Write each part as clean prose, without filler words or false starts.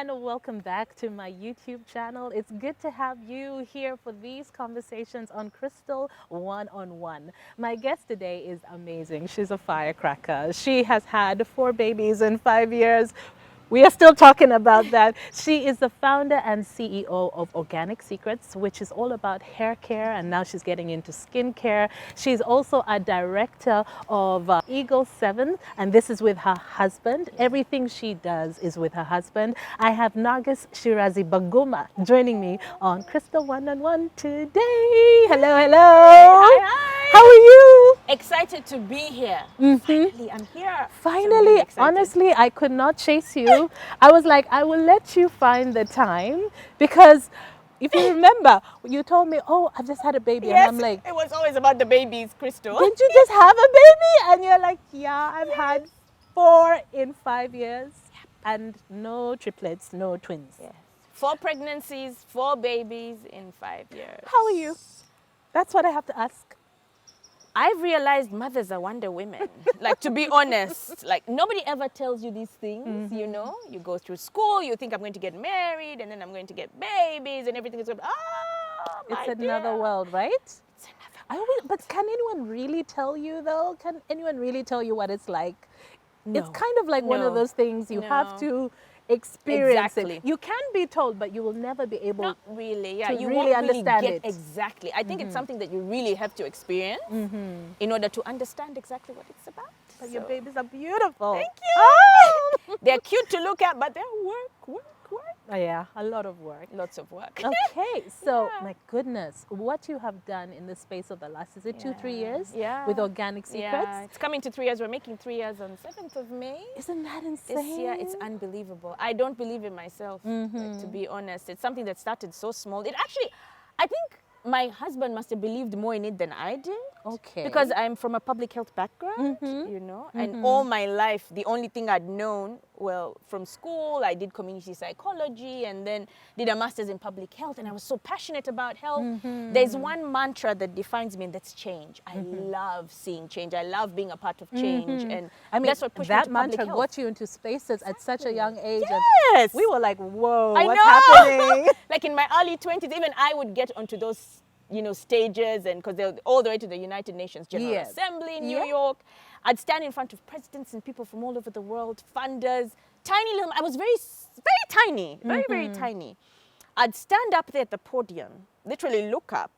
and welcome back to my YouTube channel. It's good to have you here for these conversations on Crystal One-on-One. My guest today is amazing. She's a firecracker. She has had 4 babies in 5 years. We are still talking about that. She is the founder and CEO of Organic Secrets, which is all about hair care, and now she's getting into skincare. She's also a director of Eagle 7, and this is with her husband. Everything she does is with her husband. I have Nargis Shirazi Baguma joining me on Crystal One-on-One today. Hello, hello. Hi, hi. How are you? Excited to be here. Finally, I'm here. Finally, So really excited. honestly, I could not chase you. I was like, I will let you find the time because if you remember, you told me, oh, I've just had a baby. Yes, And I'm like, it was always about the babies, Crystal. did you just have a baby? And you're like, yeah, I've had 4 in 5 years and no triplets, no twins. Yes. 4 pregnancies, 4 babies in 5 years. How are you? That's what I have to ask. I've realized mothers are Wonder Women. Like, to be honest, like nobody ever tells you these things, you know? You go through school, you think I'm going to get married and then I'm going to get babies and everything is going to be, It's another world, right? It's another But can anyone really tell you though? Can anyone really tell you what it's like? No. It's kind of like one of No. those things you have No. to experience Exactly. it. You can be told, but you will never be able Not really, yeah. to You really won't understand really get it. exactly. I think it's something that you really have to experience in order to understand exactly what it's about. But your So, babies are beautiful. Thank you. Oh! They're cute to look at, but they're work. Oh, yeah, a lot of work. Lots of work. Okay, so Yeah. my goodness, what you have done in the space of the last, is it 2-3 years? Yeah. With Organic Secrets? Yeah, it's coming to 3 years. We're making 3 years on 7th of May. Isn't that insane? This year, it's unbelievable. I don't believe in myself, like, to be honest. It's something that started so small. It actually, I think my husband must have believed more in it than I did. Okay. Because I'm from a public health background, you know, and all my life, the only thing I'd known, well, from school, I did community psychology and then did a master's in public health, and I was so passionate about health. There's one mantra that defines me, and that's change. I love seeing change. I love being a part of change, and I mean, that's what pushed me that to public mantra health. got you into spaces at such a young age. and Yes! We were like, whoa, I what's know! happening? Like in my early 20s, even I would get onto those, you know, stages, and because they're all the way to the United Nations General Yes. Assembly in New Yeah. York. I'd stand in front of presidents and people from all over the world, funders, tiny little, I was very tiny, very tiny. I'd stand up there at the podium, literally look up,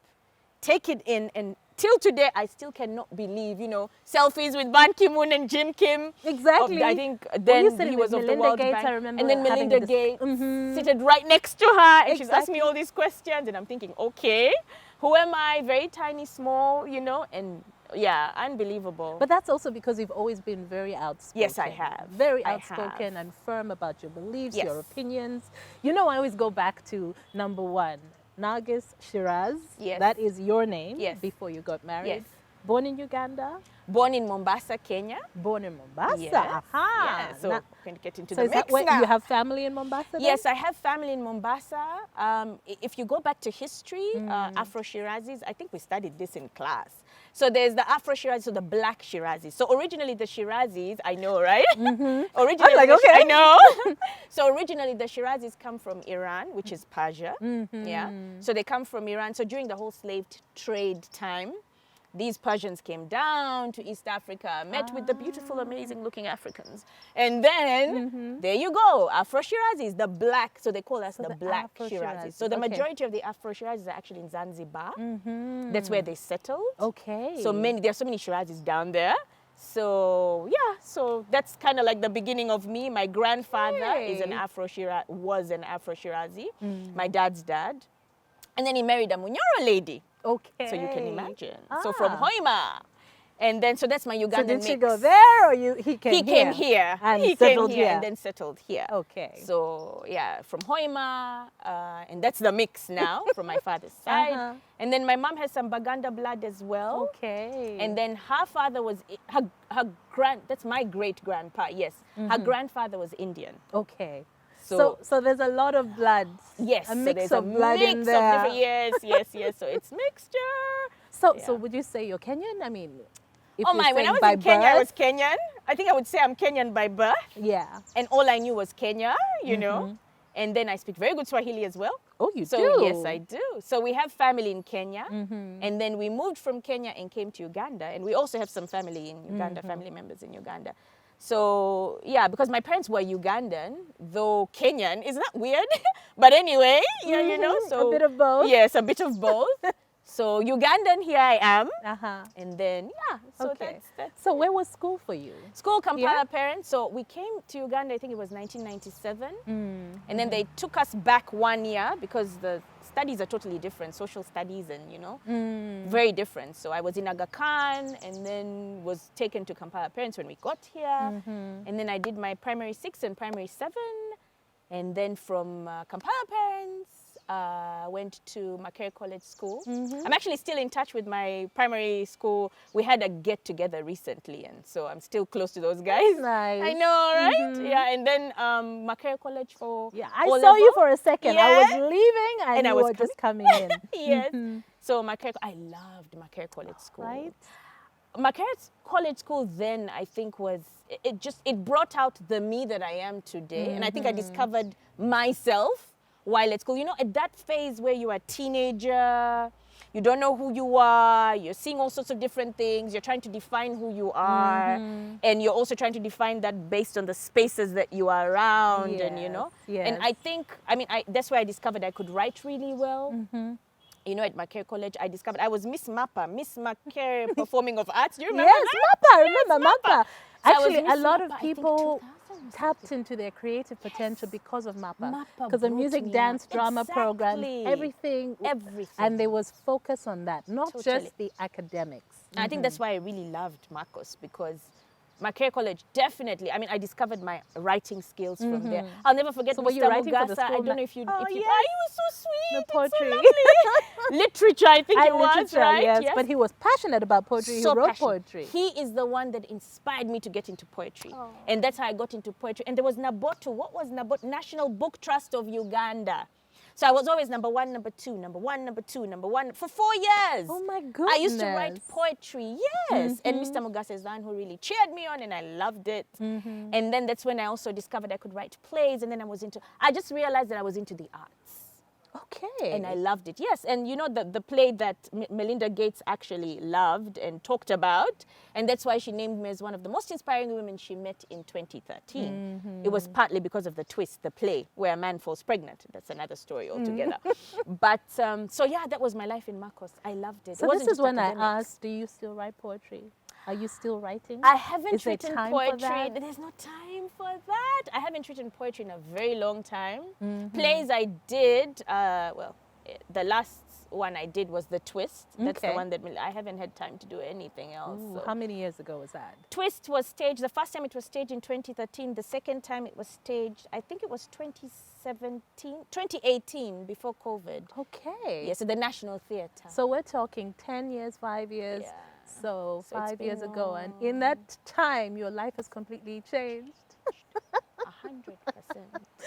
take it in, and till today, I still cannot believe, you know, selfies with Ban Ki-moon and Jim Kim. Exactly. I think you then said he it was with of the Melinda World Gates, Bank. I remember And then having Melinda a Gates seated right next to her, and she's asking Exactly. me all these questions, and I'm thinking, okay, who am I? Very tiny, small, you know, and yeah, unbelievable. But that's also because you've always been very outspoken. Yes, I have. Very I outspoken have. and firm about your beliefs, Yes. your opinions. You know, I always go back to number 1, Nargis Shiraz. Yes. That is your name Yes. before you got married. Yes. Born in Uganda, Born in Mombasa, Kenya. born in Mombasa. Yes. Aha. Yeah, so Na- we're going to get into so the is that mix where now. you have family in Mombasa then? Yes, I have family in Mombasa. If you go back to history, Afro Shirazis, I think we studied this in class. So there's the Afro Shirazis, so the black Shirazis. So originally the Shirazis, I know, right? Originally, I'm like, okay. I know. So originally the Shirazis come from Iran, which is Persia. Yeah. So they come from Iran. So during the whole slave trade time, these Persians came down to East Africa, met with the beautiful, amazing looking Africans. And then, there you go, Afro-Shirazis, the black, so they call us the black Afro-Shirazis, Shirazis. So the okay. majority of the Afro-Shirazis are actually in Zanzibar. That's where they settled. Okay. So there are so many Shirazis down there. So yeah, so that's kind of like the beginning of me. My grandfather is an was an Afro-Shirazi, my dad's dad. And then he married a Munyoro lady. Okay. So you can imagine. So from Hoima. And then, so that's my Ugandan So did mix. she go there or he came here? He came here. And he settled came here here. and then settled here. Okay. So yeah, from Hoima, and that's the mix now from my father's side. And then my mom has some Baganda blood as well. Okay. And then her father was, that's my great grandpa, yes. Her grandfather was Indian. Okay. So, So there's a lot of blood. yes, A so mix there's of blood mix in of there. different, yes. So it's mixture. So Yeah. so would you say you're Kenyan? I mean, if Oh you're my, when I saying was by in Kenya, I was birth, Kenyan. I think I would say I'm Kenyan by birth. yeah. And all I knew was Kenya, you know. And then I speak very good Swahili as well. Oh, you So do? yes, I do. So we have family in Kenya, and then we moved from Kenya and came to Uganda, and we also have some family in Uganda, family members in Uganda. So yeah, because my parents were Ugandan, though Kenyan. Isn't that weird? But anyway, yeah, you know, so a bit of both. Yes, a bit of both. So Ugandan, here I am, Uh-huh. and then yeah. So Okay. that's So where was school for you? school Kampala Yeah. parents. So we came to Uganda, I think it was 1997. And then they took us back 1 year because the studies are totally different, social studies and, you know, very different. So I was in Aga Khan and then was taken to Kampala parents when we got here. And then I did my primary 6 and primary 7. And then from Kampala parents, went to Makerere College School. I'm actually still in touch with my primary school. We had a get together recently, and so I'm still close to those guys. Nice. I know, right? Yeah, and then Makerere College for Yeah, I O saw you level. for a second. I was leaving and I you was were just coming in. Yes. So Makerere, I loved Makerere College School. Right? Makerere College School then I think was it brought out the me that I am today, and I think I discovered myself while at school. You know, at that phase where you are a teenager, you don't know who you are, you're seeing all sorts of different things, you're trying to define who you are, and you're also trying to define that based on the spaces that you are around, and you know. Yes. And I think, I mean, that's where I discovered I could write really well. You know, at Makerere College, I discovered I was Miss Makerere Performing of Arts. Do you remember Yes, that? Mappa, I remember Mappa. So I was Actually, a Miss lot Mappa, of I think people 2000 tapped into their creative potential because of Mappa. Mappa Because the brought music, me dance, up. drama programs, Exactly. everything. Everything. And there was focus on that, not Totally. just the academics. I think that's why I really loved Marcos, because Makerere College definitely, I mean, I discovered my writing skills from there. I'll never forget So Mr. were you writing for the Mugasa. I school don't know if you, Oh, if you, yes. he was so sweet. The and poetry. So lovely. Literature, I think it was, Literature, right? yes. But he was passionate about poetry. So he wrote passionate. poetry. He is the one that inspired me to get into poetry. And that's how I got into poetry. And there was Naboto. What was Naboto? National Book Trust of Uganda. So I was always number 1, number 2, number 1, number 2, number 1 for 4 years. Oh my goodness. I used to write poetry, yes. And Mr. Mugasa is the one who really cheered me on, and I loved it. And then that's when I also discovered I could write plays, and then I just realized that I was into the arts. Okay. And I loved it, yes. And you know, the play that Melinda Gates actually loved and talked about, and that's why she named me as one of the most inspiring women she met in 2013. It was partly because of the twist, the play, where a man falls pregnant. That's another story altogether. But, so yeah, that was my life in Marcos. I loved it. So It wasn't this is just when academics. I asked, do you still write poetry? Are you still writing? I haven't Is there written time for poetry. that? There's no time for that. I haven't written poetry in a very long time. Plays I did, the last one I did was The Twist. That's the Okay. one that I haven't had time to do anything else. Ooh, So. how many years ago was that? Twist was staged, the first time it was staged in 2013. The second time it was staged, I think it was 2018, before COVID. Okay. Yes, at the National Theatre. So we're talking 10 years, 5 years. Yeah. So So it's 5 been years ago. And long. in that time, your life has completely changed. 100%.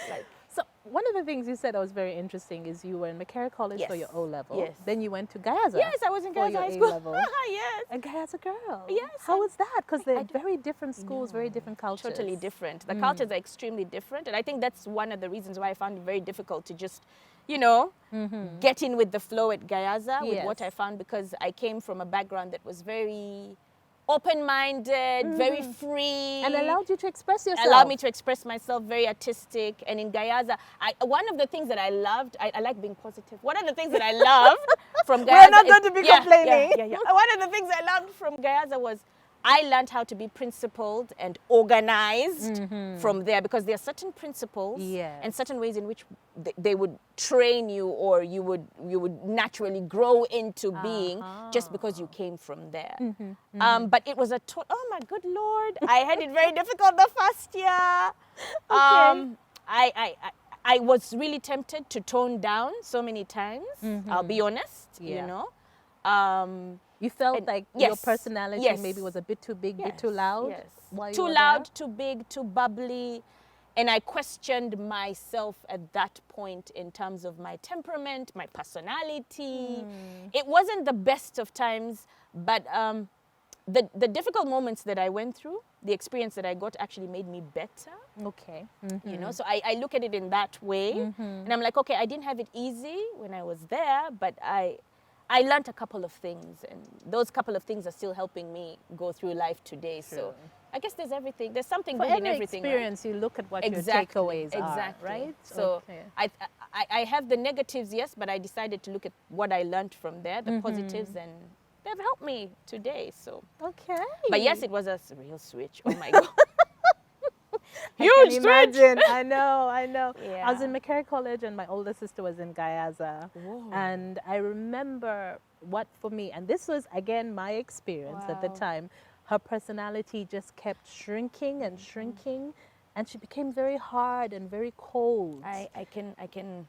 Like, So one of the things you said that was very interesting is you were in Makerere College for Yes. your O level. Yes. Then you went to Gayaza. yes, I was in for Gayaza your High School. A-level. Yes. And Gayaza girl. Yes, How was that? Because they're I very different schools, very different cultures. Totally different. The cultures are extremely different. And I think that's one of the reasons why I found it very difficult to just, you know, get in with the flow at Gayaza with what Yes. I found, because I came from a background that was very open-minded, very free. And allowed you to express yourself. Allowed me to express myself, very artistic. And in Gayaza, one of the things that I loved, I like being positive. One of the things that I loved from Gayaza We're not going to be complaining. One of the things I loved from Gayaza was I learned how to be principled and organized from there, because there are certain principles Yes. and certain ways in which they would train you, or you would naturally grow into being just because you came from there. But it was oh my good Lord, I had it very difficult the first year. I was really tempted to tone down so many times. I'll be honest, you know. You felt like your yes, personality yes. maybe was a bit too big, bit Yes, too loud? yes. While you Too were loud, there? too big, too bubbly. And I questioned myself at that point in terms of my temperament, my personality. It wasn't the best of times, but the difficult moments that I went through, the experience that I got actually made me better. Okay. You know, so I look at it in that way, and I'm like, okay, I didn't have it easy when I was there, but I learned a couple of things, and those couple of things are still helping me go through life today. True. So I guess there's everything. There's something For good in every everything. experience, you look at what Exactly, your takeaways exactly. are, right? So Okay. I have the negatives, yes, but I decided to look at what I learned from there, the positives, and they've helped me today. So, Okay. but yes, it was a real switch. Oh my God. I Huge can switch. imagine. I know. I was Yeah. in McCary College and my older sister was in Gayaza. Whoa. And I remember what for me, and this was again my experience at the Wow. time, her personality just kept shrinking and shrinking. And she became very hard and very cold. I can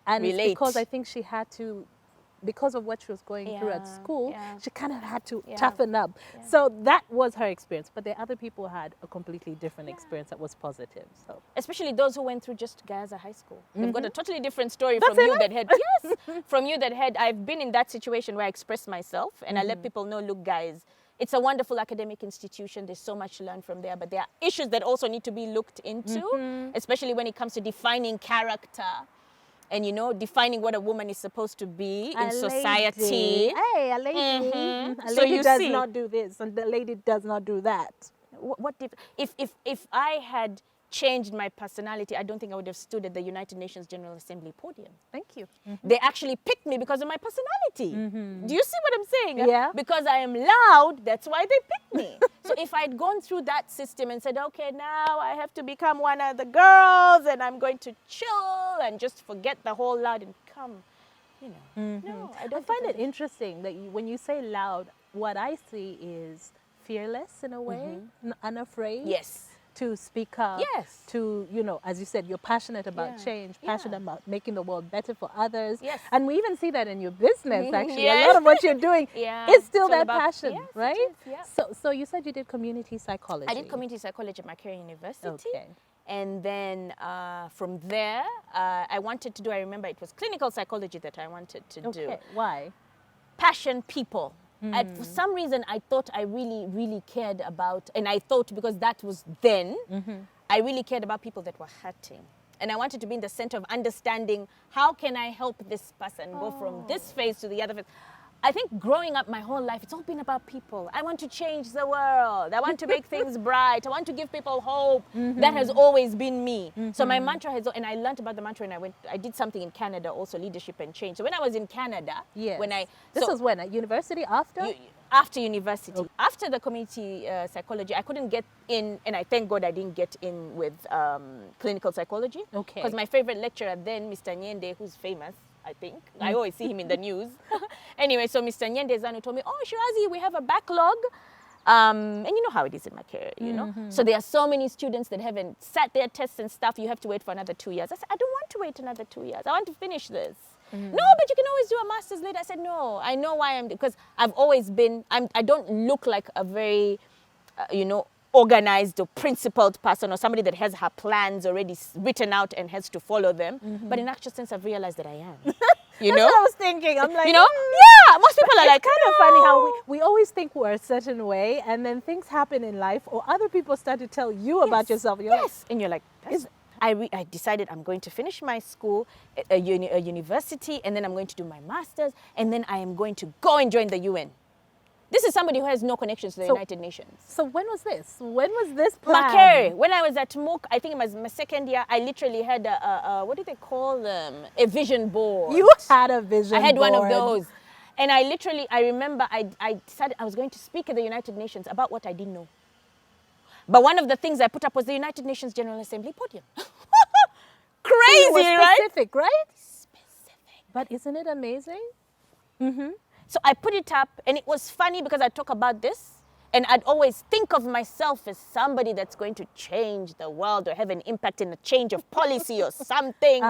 And it's relate. because I think she had to, because of what she was going through at Yeah, school, yeah. she kind of had to Yeah. toughen up. Yeah. So that was her experience. But the other people had a completely different experience that was positive. So Especially those who went through just Gaza High School. They've got a totally different story That's from you it? that had, yes, from you that had, I've been in that situation where I express myself and I let people know, look guys, it's a wonderful academic institution. There's so much to learn from there, but there are issues that also need to be looked into, especially when it comes to defining character and, you know, defining what a woman is supposed to be in a society. lady, hey, a lady, a So lady you does see- not do this and the lady does not do that. If I had changed my personality, I don't think I would have stood at the United Nations General Assembly podium. Thank you. They actually picked me because of my personality. Do you see what I'm saying? Yeah. Because I am loud, that's why they picked me. So if I'd gone through that system and said, okay, now I have to become one of the girls and I'm going to chill and just forget the whole loud and come, you know. No, I I don't find think it interesting that when you say loud, what I see is fearless in a way, unafraid. Yes. To speak up, Yes. to, you know, as you said, you're passionate about Yeah. change, Yeah. passionate about making the world better for others. Yes. And we even see that in your business, actually. Yes. A lot of what you're doing Yeah, is still it's all that about- passion, yes, it right? is, yeah. So you said you did community psychology. I did community psychology at McCary University. Okay. And then from there, I wanted to do, I remember it was clinical psychology that I wanted to do. Okay. Why? Passion people. For some reason, I thought I really, really cared about, and I thought because that was then, I really cared about people that were hurting. And I wanted to be in the center of understanding how can I help this person go from this phase to the other phase. I think growing up my whole life, it's all been about people. I want to change the world. I want to make things bright. I want to give people hope. That has always been me. So my mantra has, and I learned about the mantra when I did something in Canada, also leadership and change. So when I was in Canada, Yes. when This so was when? At university after? after university, after the community psychology, I couldn't get in, and I thank God I didn't get in with clinical psychology. Okay. Because my favorite lecturer then, Mr. Nyende, who's famous, I think. I always see him in the news. Anyway, so Mr. Nyende Zanu told me, oh, Shirazi, we have a backlog. And you know how it is in my career, you know? So there are so many students that haven't sat their tests and stuff. You have to wait for another 2 years. I said, I don't want to wait another 2 years. I want to finish this. No, but you can always do a master's later. I said, no, I know why because I've always been, I don't look like a very, you know, organized or principled person or somebody that has her plans already written out and has to follow them. But in actual sense, I've realized that I am. You know? That's what I was thinking. I'm like, You know? Yeah, most people are like, kind of funny how we always think we're a certain way and then things happen in life or other people start to tell you about yourself. You're Yes. And you're like, I decided I'm going to finish my school, a university, and then I'm going to do my master's, and then I am going to go and join the UN. This is somebody who has no connections to the United Nations. So when was this? When was this plan? McCary. When I was at MOOC, I think it was my second year, I literally had what do they call them? A vision board. You had a vision I had one of board. those. And I remember I decided I was going to speak at the United Nations about what I didn't know. But one of the things I put up was the United Nations General Assembly podium. Crazy, You were right? specific, right? Specific. But isn't it amazing? So I put it up, and it was funny because I talk about this, and I'd always think of myself as somebody that's going to change the world or have an impact in a change of policy or something.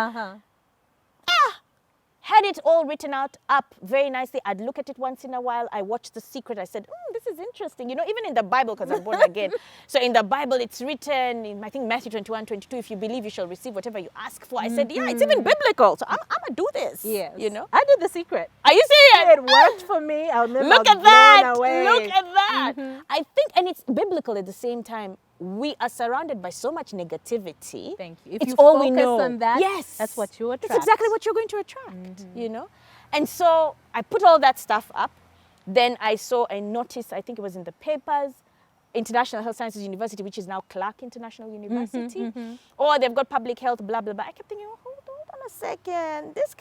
had it all written out up very nicely. I'd look at it once in a while. I watched The Secret. I said, this is interesting. You know, even in the Bible, because I'm born again. So in the Bible, it's written in, I think, Matthew 21:22, if you believe, you shall receive whatever you ask for. I said, yeah, it's even biblical. So I'm going to do this. Yes. You know? I did The Secret. Are you serious? It worked for me. I remember Look I was at that. blown away. Look at that. I think, and it's biblical at the same time. We are surrounded by so much negativity. Thank you. If It's you all focus we know. on that, Yes. that's what you attract. That's exactly what you're going to attract, you know? And so I put all that stuff up. Then I saw a notice, I think it was in the papers, International Health Sciences University, which is now Clark International University. Or they've got public health, blah, blah, blah. I kept thinking, hold on a second. This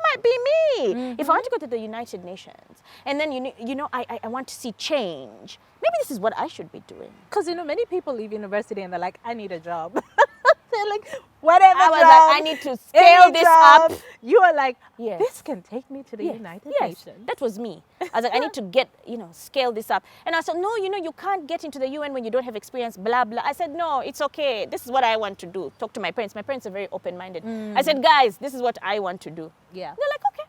might be me. If I want to go to the United Nations, and then, you know, I want to see change. Maybe this is what I should be doing. Because, you know, many people leave university and they're like, I need a job. They're like, whatever I was job, like, I need to scale this job. up. You are like, Yes. this can take me to the United Nations. That was me. I was like, I need to get, scale this up. And I said, no, you can't get into the UN when you don't have experience, blah, blah. I said, no, it's okay. This is what I want to do. Talk to my parents. My parents are very open-minded. I said, guys, this is what I want to do. Yeah. They're like, okay,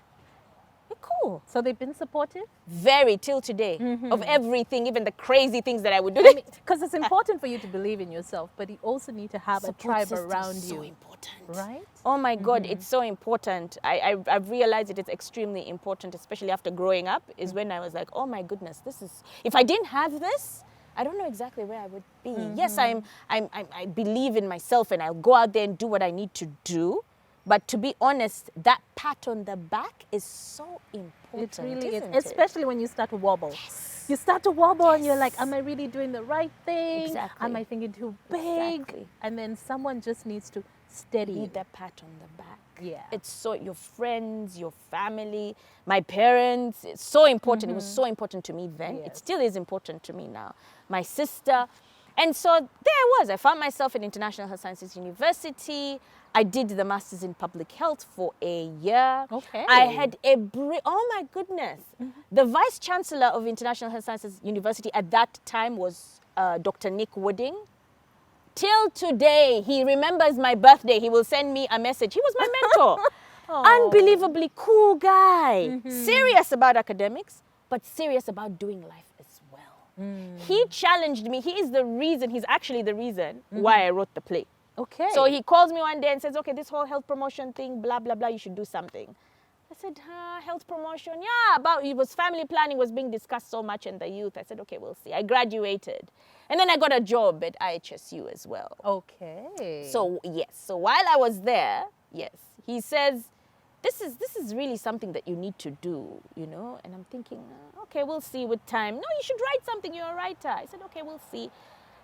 cool. So they've been supportive? Very, till today, of everything, even the crazy things that I would do. Because it's important for you to believe in yourself, but you also need to have a tribe around you. So important. Right? Oh my God, it's so important. I've realized it is extremely important, especially after growing up, is when I was like, oh my goodness, if I didn't have this, I don't know exactly where I would be. Yes, I believe in myself and I'll go out there and do what I need to do. But to be honest, that pat on the back is so important. It really is, isn't it? especially when you start to wobble. Yes. You start to wobble and you're like, am I really doing the right thing? Exactly. Am I thinking too big? Exactly. And then someone just needs to steady you. Need that pat on the back. Yeah. It's so, your friends, your family, my parents, it's so important. It was so important to me then. Yes. It still is important to me now. My sister. And so there I was. I found myself in International Health Sciences University. I did the Masters in Public Health for a year. Okay. I had oh my goodness. The Vice Chancellor of International Health Sciences University at that time was Dr. Nick Wooding. Till today, he remembers my birthday. He will send me a message. He was my mentor. Unbelievably cool guy. Serious about academics, but serious about doing life as well. He challenged me. He is the reason, he's actually the reason why I wrote the play. Okay. So he calls me one day and says, okay, this whole health promotion thing, blah, blah, blah, you should do something. I said, health promotion? Yeah, it was family planning was being discussed so much in the youth. I said, okay, we'll see. I graduated. And then I got a job at IHSU as well. Okay. So, yes. So while I was there, yes, he says, this is really something that you need to do, And I'm thinking, okay, we'll see with time. No, you should write something. You're a writer. I said, okay, we'll see.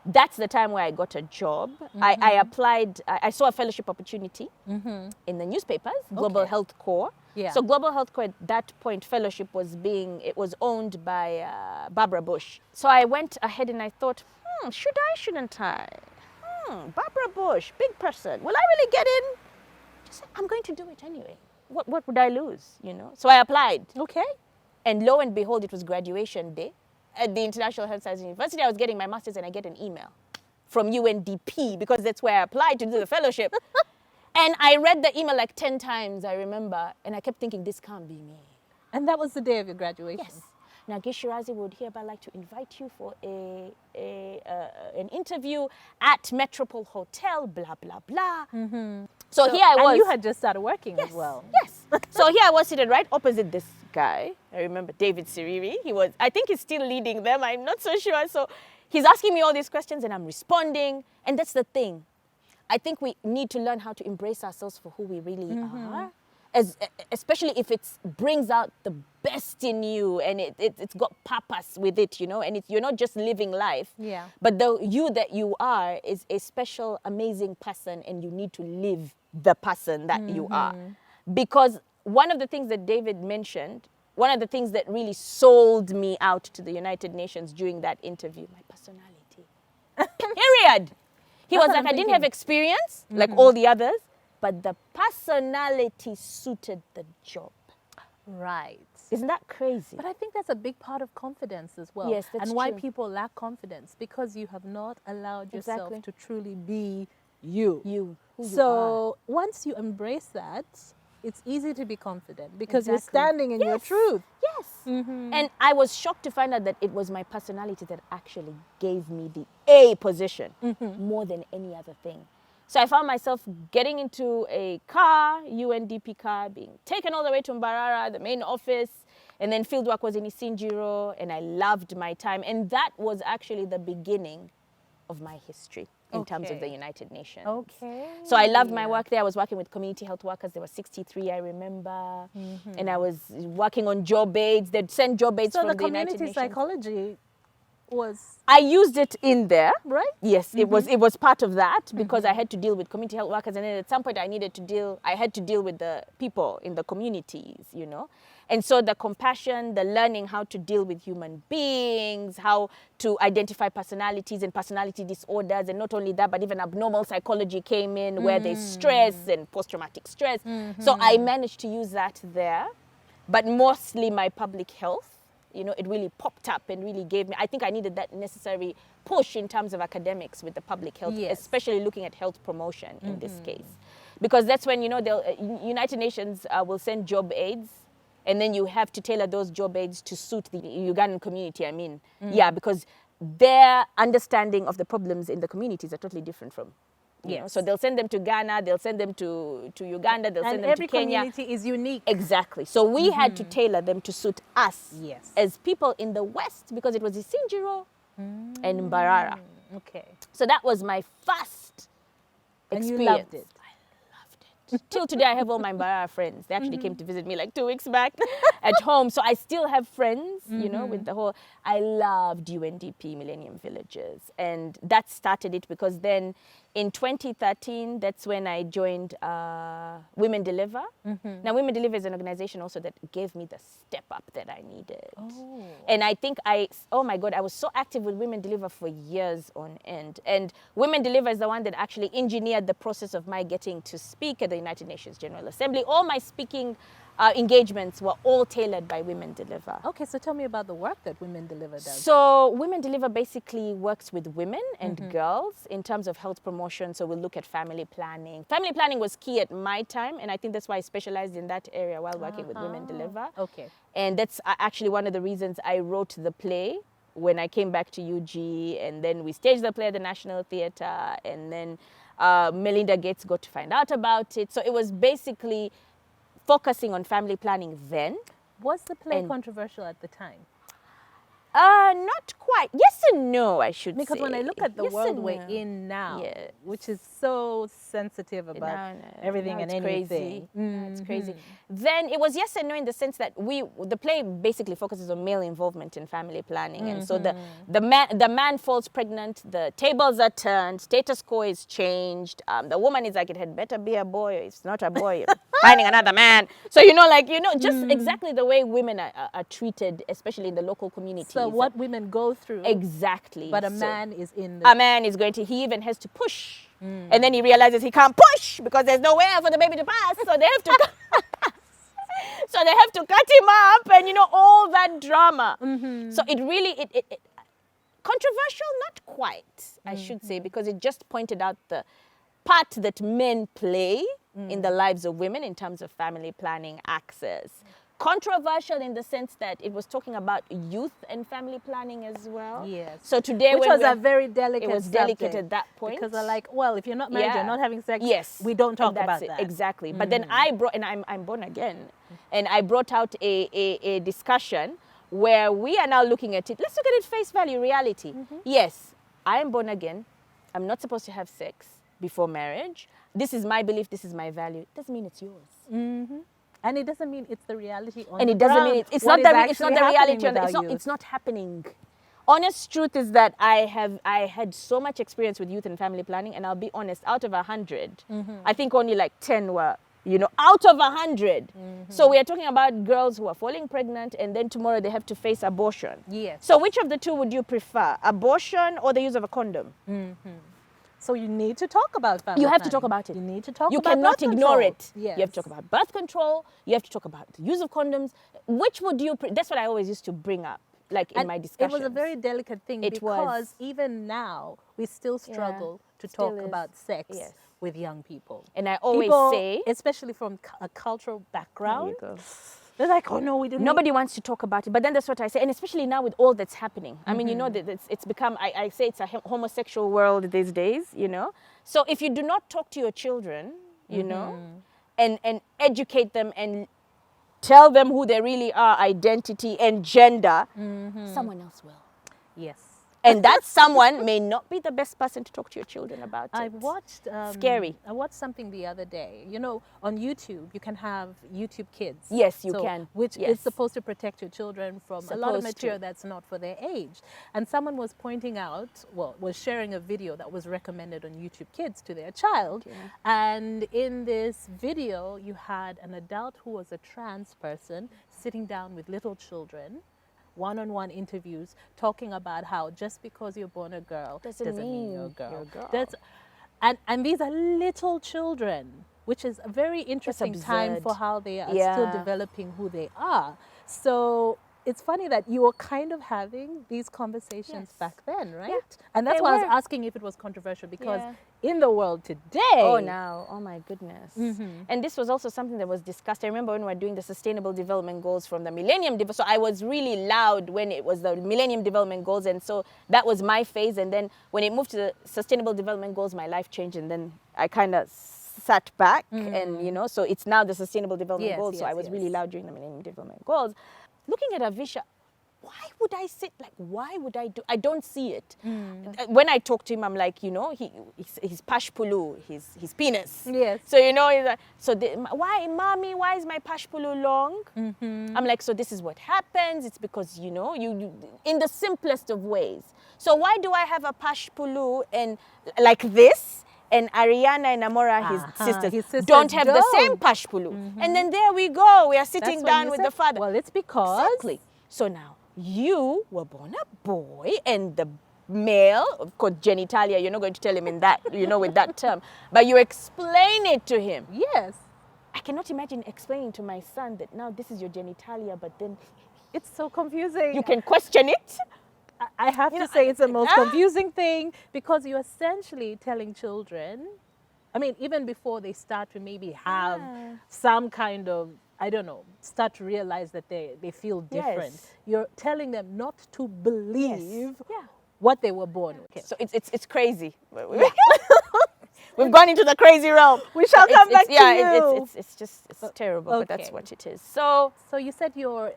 That's the time where I got a job. I applied, I saw a fellowship opportunity in the newspapers, Global Health Corps. Yeah. So Global Health Corps at that point, fellowship was owned by Barbara Bush. So I went ahead and I thought, shouldn't I? Barbara Bush, big person. Will I really get in? Just I'm going to do it anyway. What would I lose, So I applied. Okay. And lo and behold, it was graduation day. At the International Health Sciences University, I was getting my master's and I get an email from UNDP because that's where I applied to do the fellowship. And I read the email like 10 times, I remember, and I kept thinking, this can't be me. And that was the day of your graduation? Yes. Nargis Shirazi would hereby like to invite you for an interview at Metropole Hotel, blah, blah, blah. So here I was. And you had just started working as well. Yes. So here I was seated right opposite this guy. I remember David Siriri. I think he's still leading them. I'm not so sure. So he's asking me all these questions and I'm responding. And that's the thing. I think we need to learn how to embrace ourselves for who we really are. Especially if it brings out the best in you and it's got purpose with it, and you're not just living life. Yeah. But the you that you are is a special, amazing person and you need to live the person that you are. Because one of the things that David mentioned, one of the things that really sold me out to the United Nations during that interview, my personality. Period. He was like, I didn't have experience like all the others, but the personality suited the job. Right. Isn't that crazy? But I think that's a big part of confidence as well. Yes, that's and why true. people lack confidence, because you have not allowed yourself Exactly. to truly be you. Who you So once you embrace that, it's easy to be confident because you're Exactly. standing in your truth. Yes. And I was shocked to find out that it was my personality that actually gave me the A position more than any other thing. So I found myself getting into a car, UNDP car, being taken all the way to Mbarara, the main office, and then fieldwork was in Isinjiro, and I loved my time. And that was actually the beginning of my history in terms of the Okay. United Nations. Okay. So I loved my work there. I was working with community health workers. There were 63, I remember. And I was working on job aids. They'd send job aids So from the the United community Nations. psychology was I used it in there. right. Yes, it was part of that because I had to deal with community health workers, and then at some point I had to deal with the people in the communities, you know. And so the compassion, the learning how to deal with human beings, how to identify personalities and personality disorders, and not only that, but even abnormal psychology came in where there's stress and post-traumatic stress. So I managed to use that there, but mostly my public health. You know, it really popped up and really gave me, I think I needed that necessary push in terms of academics with the public health, Yes. especially looking at health promotion in this case. Because that's when, you know, United Nations will send job aids, and then you have to tailor those job aids to suit the Ugandan community, I mean. Yeah, because their understanding of the problems in the communities are totally different from. You know, Yes. so they'll send them to Ghana, they'll send them to Uganda, they'll send And them every to Kenya. community is unique. Exactly. So we had to tailor them to suit us Yes. as people in the West because it was Isinjiro and Mbarara. Okay. So that was my first And experience. you loved it. I loved it. Till today, I have all my Mbarara friends. They actually came to visit me like 2 weeks back at home. So I still have friends, you know, with the whole, I loved UNDP Millennium Villages. And that started it because then in 2013, that's when I joined Women Deliver. Now, Women Deliver is an organization also that gave me the step up that I needed. Oh. And I think oh my God, I was so active with Women Deliver for years on end. And Women Deliver is the one that actually engineered the process of my getting to speak at the United Nations General Assembly. All my speaking engagements were all tailored by Women Deliver. Okay, so tell me about the work that Women Deliver does. So Women Deliver basically works with women and girls in terms of health promotion. So we'll look at family planning. Family planning was key at my time, and I think that's why I specialized in that area while working with Women Deliver. Okay. And that's actually one of the reasons I wrote the play when I came back to UG, and then we staged the play at the National Theatre, and then Melinda Gates got to find out about it. So it was basically focusing on family planning then. Was the play And- controversial at the time? Not quite. Yes and no, I should Because say. when I look at the Yes world and we're no. in now, Yes. which is so sensitive about Now- everything now and it's anything. Crazy. Now it's crazy. Then it was yes and no in the sense that the play basically focuses on male involvement in family planning, and so the man falls pregnant, the tables are turned, status quo is changed. The woman is like, it had better be a boy, or it's not a boy, finding another man. So just exactly the way women are treated, especially in the local communities. So what women go through, Exactly. but a So- man is in the... a man is he even has to push. And then he realizes he can't push because there's nowhere for the baby to pass. So they have to cut him up, and all that drama. So it really, it controversial, not quite, I should say, because it just pointed out the part that men play in the lives of women in terms of family planning access. Controversial in the sense that it was talking about youth and family planning as well. Yes. So today, Which was a very delicate it was delicate subject, at that point. because they're like, well, if you're not married, Yeah. you're not having sex, Yes, we don't talk and that's about it. that. Exactly. But then I brought, and I'm born again, and I brought out a discussion where we are now looking at it. Let's look at it face value, reality. Yes, I am born again. I'm not supposed to have sex before marriage. This is my belief. This is my value. It doesn't mean it's yours. And it doesn't mean it's the reality on And the it doesn't ground. mean it's What not is it's not actually the reality happening on with our youth. it's not happening. Honest truth is that I had so much experience with youth and family planning, and I'll be honest, out of 100, I think only like 10 were, out of 100. So we are talking about girls who are falling pregnant, and then tomorrow they have to face abortion. Yes. So which of the two would you prefer, abortion or the use of a condom? So you need to talk about family You have to planning. talk about it. You need to talk You about cannot birth ignore control. it. Yes. You have to talk about birth control. You have to talk about the use of condoms. Which would you? That's what I always used to bring up, like in And my discussions. It was a very delicate thing It because was. even now we still struggle to talk Still is. about sex Yes. with young people. And I always People, say, especially from a cultural background, go. they're like, oh no, we don't. Nobody wants to talk about it, but then that's what I say, and especially now with all that's happening. I mean, you know, that it's become, I say it's a homosexual world these days, you know. So if you do not talk to your children, you know, and educate them and tell them who they really are, identity and gender, someone else will. Yes. And that someone may not be the best person to talk to your children about it. I watched Scary. I watched something the other day. You know, on YouTube you can have YouTube Kids. Yes, you can. Which Yes. is supposed to protect your children from a lot of Supposed material to. that's not for their age. And someone was pointing out, well, was sharing a video that was recommended on YouTube Kids to their child. Yeah. And in this video, you had an adult who was a trans person sitting down with little children, one-on-one interviews, talking about how just because you're born a girl Doesn't mean you're a girl. you're a girl. That's, and these are little children, which is a very interesting time absurd. for how they are Yeah. still developing who they are. So it's funny that you were kind of having these conversations Yes. back then, right? Yeah, And that's they why I was were. asking if it was controversial, because Yeah. in the world today, Oh, now. Oh, my goodness. And this was also something that was discussed. I remember when we were doing the Sustainable Development Goals from the Millennium Development. So I was really loud when it was the Millennium Development Goals. And so that was my phase. And then when it moved to the Sustainable Development Goals, my life changed. And then I kind of sat back and, you know, so it's now the Sustainable Development Yes, Goals. So yes, I was really yes. loud during the Millennium Development Goals. Looking at Avisha, why would I sit, like, why would I do, I don't see it. When I talk to him, I'm like, you know, he's pash pulu, his penis. Yes. So, you know, he's like, so why, mommy, why is my pash pulu long? I'm like, so this is what happens. It's because, you know, you in the simplest of ways. So why do I have a pash pulu and like this? And Ariana and Amora, his sisters, don't have the same pash pulu. And then there we go. We are sitting That's when down you with said, the father. well, it's because Exactly. So now, you were born a boy, and the male, of course, genitalia, you're not going to tell him in that, you know, with that term, but you explain it to him. yes, I cannot imagine explaining to my son that now this is your genitalia, but then it's so confusing. you can question it. I have to know, say it's the most confusing thing, because you're essentially telling children, I mean, even before they start to maybe have some kind of, I don't know, start to realize that they feel different. Yes. You're telling them not to believe Yeah. what they were born with. So it's crazy. We've gone into the crazy realm. We shall It's- come back it's- yeah, to you. it's just terrible, but that's okay. what it is. So So you said your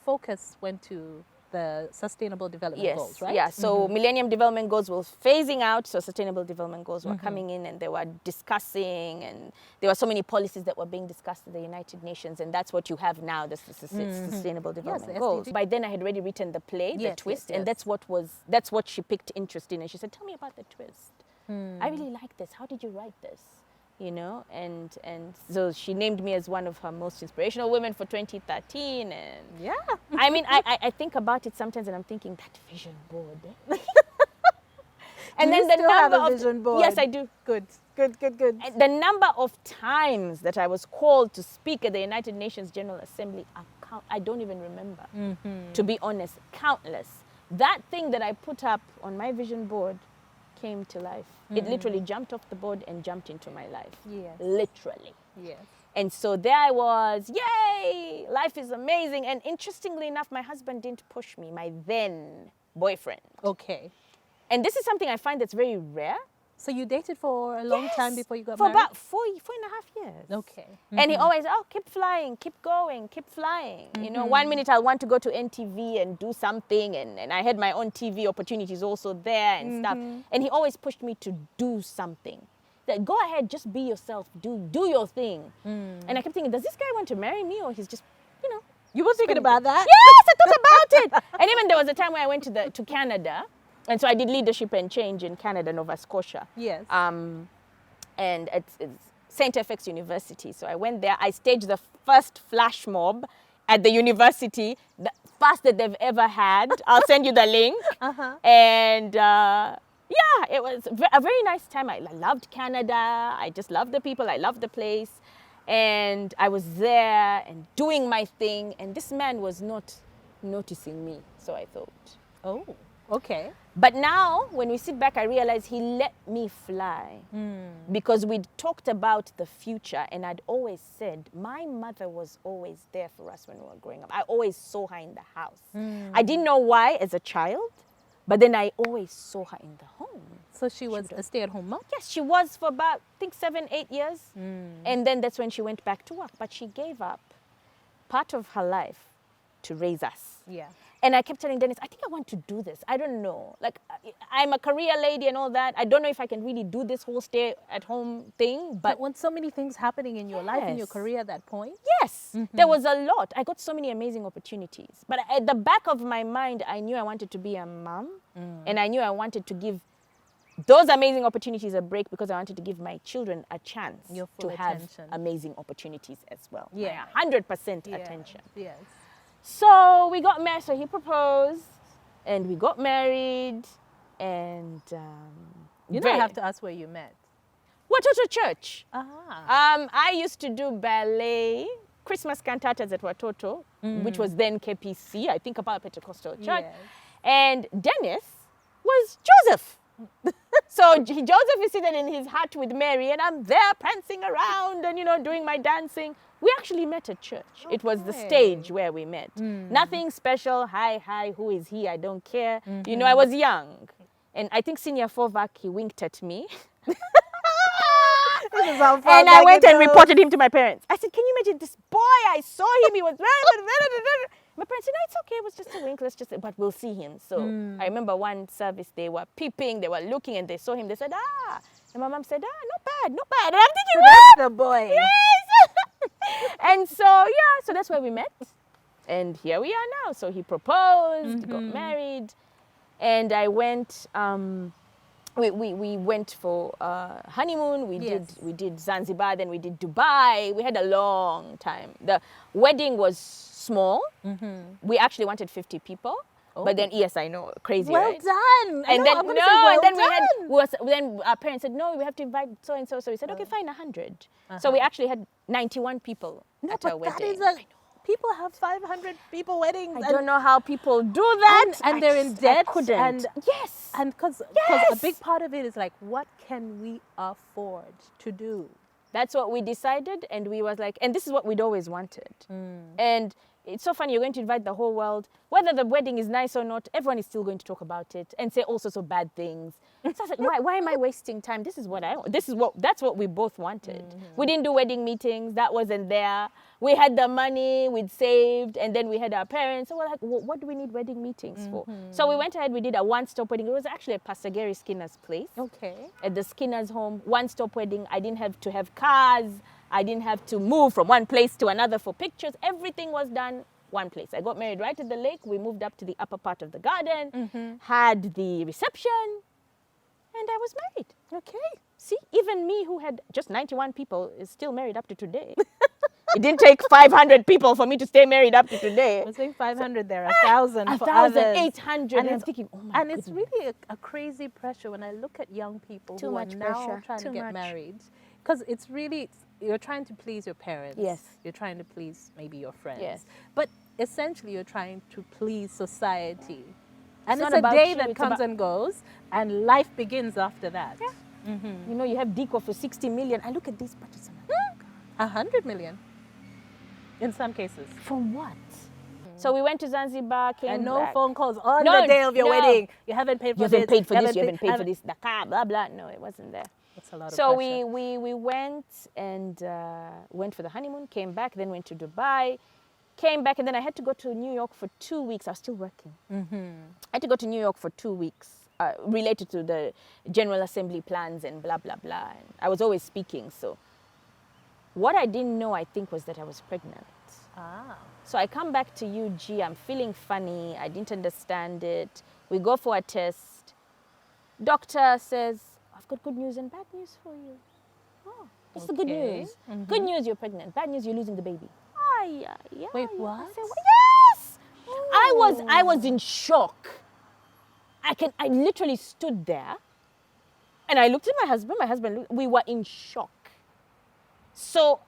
focus went to the Sustainable Development yes, Goals, right? yeah. So Millennium Development Goals were phasing out, so Sustainable Development Goals were coming in, and they were discussing, and there were so many policies that were being discussed at the United Nations, and that's what you have now, the Sustainable Development the Goals. SDG. By then, I had already written the play, Yes, The yes, Twist, yes. and that's what she picked interest in, and she said, "Tell me about the twist. I really like this. How did you write this?" You know, and so she named me as one of her most inspirational women for 2013, and Yeah. I mean, I think about it sometimes, and I'm thinking, that vision board. And Do then you the still have number a of vision board? Yes, I do. Good, good, good, good. And the number of times that I was called to speak at the United Nations General Assembly, I don't even remember. To be honest, countless. That thing that I put up on my vision board came to life. It literally jumped off the board and jumped into my life. Yes. Literally. Yes. And so there I was, yay, life is amazing. And interestingly enough, my husband didn't push me, my then boyfriend. Okay. And this is something I find that's very rare. So you dated for a long time Yes, before you got for married? about four and a half years. Okay. And he always, keep flying, keep going, keep flying. You know, one minute I'll want to go to NTV and do something, and I had my own TV opportunities also there and stuff. And he always pushed me to do something. That go ahead, just be yourself, do your thing. And I kept thinking, does this guy want to marry me, or he's just, you know? You were thinking about that? Yes, I thought about it. And even there was a time where I went to Canada, and so I did leadership and change in Canada, Nova Scotia. Yes. And it's St. FX University. So I went there. I staged the first flash mob at the university, the first that they've ever had. I'll send you the link. And yeah, it was a very nice time. I loved Canada. I just loved the people. I loved the place. And I was there and doing my thing. And this man was not noticing me. So I thought. Oh, okay. But now, when we sit back, I realize he let me fly because we'd talked about the future, and I'd always said my mother was always there for us when we were growing up. I always saw her in the house. I didn't know why as a child, but then I always saw her in the home. So she was a stay-at-home mom? Yes, she was for about, I think, 7, 8 years. And then that's when she went back to work. But she gave up part of her life to raise us. Yeah. And I kept telling Dennis, I think I want to do this. I don't know. Like, I'm a career lady and all that. I don't know if I can really do this whole stay-at-home thing. But when so many things happening in your life, in your Yes. career at that point? Yes, there was a lot. I got so many amazing opportunities. But at the back of my mind, I knew I wanted to be a mom. And I knew I wanted to give those amazing opportunities a break because I wanted to give my children a chance Your to full have attention. amazing opportunities as well. Yeah. 100% Yes, attention. Yes. So we got married. So he proposed, and we got married, and You don't have to ask where you met. Watoto Church. Ah. I used to do ballet, Christmas cantatas at Watoto, which was then KPC, I think about Pentecostal Church. Yes. And Dennis was Joseph. So Joseph is seated in his hut with Mary, and I'm there prancing around and, doing my dancing. We actually met at church. It was the stage where we met. Nothing special. Hi, who is he? I don't care. I was young. And I think Senior Fovac, he winked at me. And I went and reported him to my parents. I said, can you imagine this boy? I saw him. He was... My parents said, no, it's okay. It was just a wink. But we'll see him. So I remember one service, they were peeping, they were looking, and they saw him. They said, And my mom said, not bad. And I'm thinking, That's the boy. yes. And so that's where we met. And here we are now. So he proposed, got married, and I went... We went for honeymoon. We did Zanzibar, then we did Dubai. We had a long time. The wedding was small. We actually wanted 50 people, but then yes, I know, crazy, Well right? done. And I know, then I'm gonna say, well then done. then our parents said no, we have to invite so and so. So we said okay, fine, 100. So we actually had 91 people at our wedding. People have 500 people weddings. I don't know how people do that. And they're in debt. I couldn't. And yes. And because a big part of it is like, what can we afford to do? That's what we decided, and we was like, and this is what we'd always wanted. And it's so funny, you're going to invite the whole world. Whether the wedding is nice or not, everyone is still going to talk about it and say all sorts of bad things. So I was like, why am I wasting time? This is what I want. That's what we both wanted. We didn't do wedding meetings. That wasn't there. We had the money, we'd saved, and then we had our parents. So we're like, what do we need wedding meetings for? So we went ahead, we did a one-stop wedding. It was actually at Pastor Gary Skinner's place. Okay. At the Skinner's home, one-stop wedding. I didn't have to have cars. I didn't have to move from one place to another for pictures. Everything was done one place. I got married right at the lake. We moved up to the upper part of the garden, had the reception, and I was married. Okay. See, even me who had just 91 people is still married up to today. It didn't take 500 people for me to stay married up to today. I was saying 500 there, 1,000 for 1,000, others. 800. And I'm thinking, oh my And it's really a crazy pressure when I look at young people Too who much are now pressure. trying Too to get much. married. Because it's really, you're trying to please your parents. Yes. You're trying to please maybe your friends. Yes. But essentially you're trying to please society. And It's it's not a about day you, that it's comes about- and goes, and life begins after that. Yeah. You know, you have Deco for 60 million. I look at these budgets and I'm like, 100 million in some cases. for what? So we went to Zanzibar, came And no back. phone calls on No, the day of your no. wedding. You haven't paid for You this. haven't paid for this, you haven't paid for haven't- this, the car, blah, blah. No, it wasn't there. That's a lot of So pressure. we went and went for the honeymoon, came back, then went to Dubai, came back, and then I had to go to New York for 2 weeks. I was still working. I had to go to New York for 2 weeks, related to the General Assembly plans and blah, blah, blah. And I was always speaking, so. What I didn't know, I think, was that I was pregnant. Ah. So I come back to UG, I'm feeling funny, I didn't understand it. We go for a test. Doctor says, I've got good news and bad news for you. Oh, what's the good Okay. news? Good news, you're pregnant. Bad news, you're losing the baby. Ah, yeah. Wait, yeah. what? I said, yes! I was in shock. I literally stood there and I looked at my husband, we were in shock. So,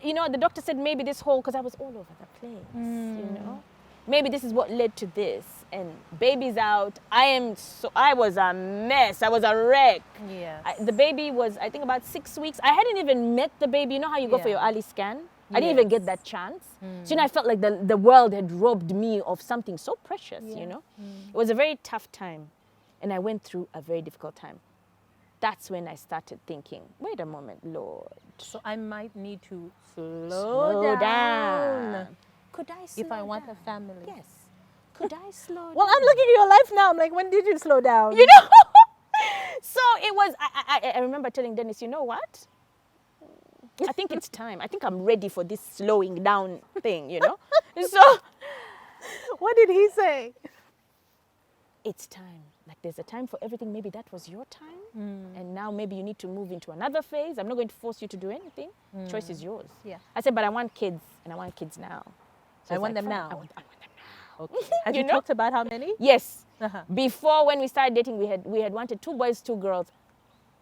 you know, the doctor said maybe this whole, because I was all over the place, you know. maybe this is what led to this. And baby's out. I was a mess. I was a wreck. Yes. The baby was, I think, about 6 weeks. I hadn't even met the baby. You know how you go for your Yeah. early scan? I didn't even Yes. get that chance. So, you know, I felt like the world had robbed me of something so precious, Yeah. you know? It was a very tough time. And I went through a very difficult time. That's when I started thinking, wait a moment, Lord. So I might need to slow Slow down. down. Could I slow If I want down? a family. Yes. Could I slow down? Well, I'm looking at your life now. I'm like, when did you slow down? You know? So it was, I remember telling Dennis, you know what? I think it's time. I think I'm ready for this slowing down thing, you know? So What did he say? it's time. Like there's a time for everything. Maybe that was your time. And now maybe you need to move into another phase. I'm not going to force you to do anything. Choice is yours. Yeah. I said, but I want kids and I want kids now. So I it's want like, them fine, now. I want them now. Okay. Had You you know? talked about how many? Yes. Uh-huh. Before when we started dating, we had wanted 2 boys, 2 girls.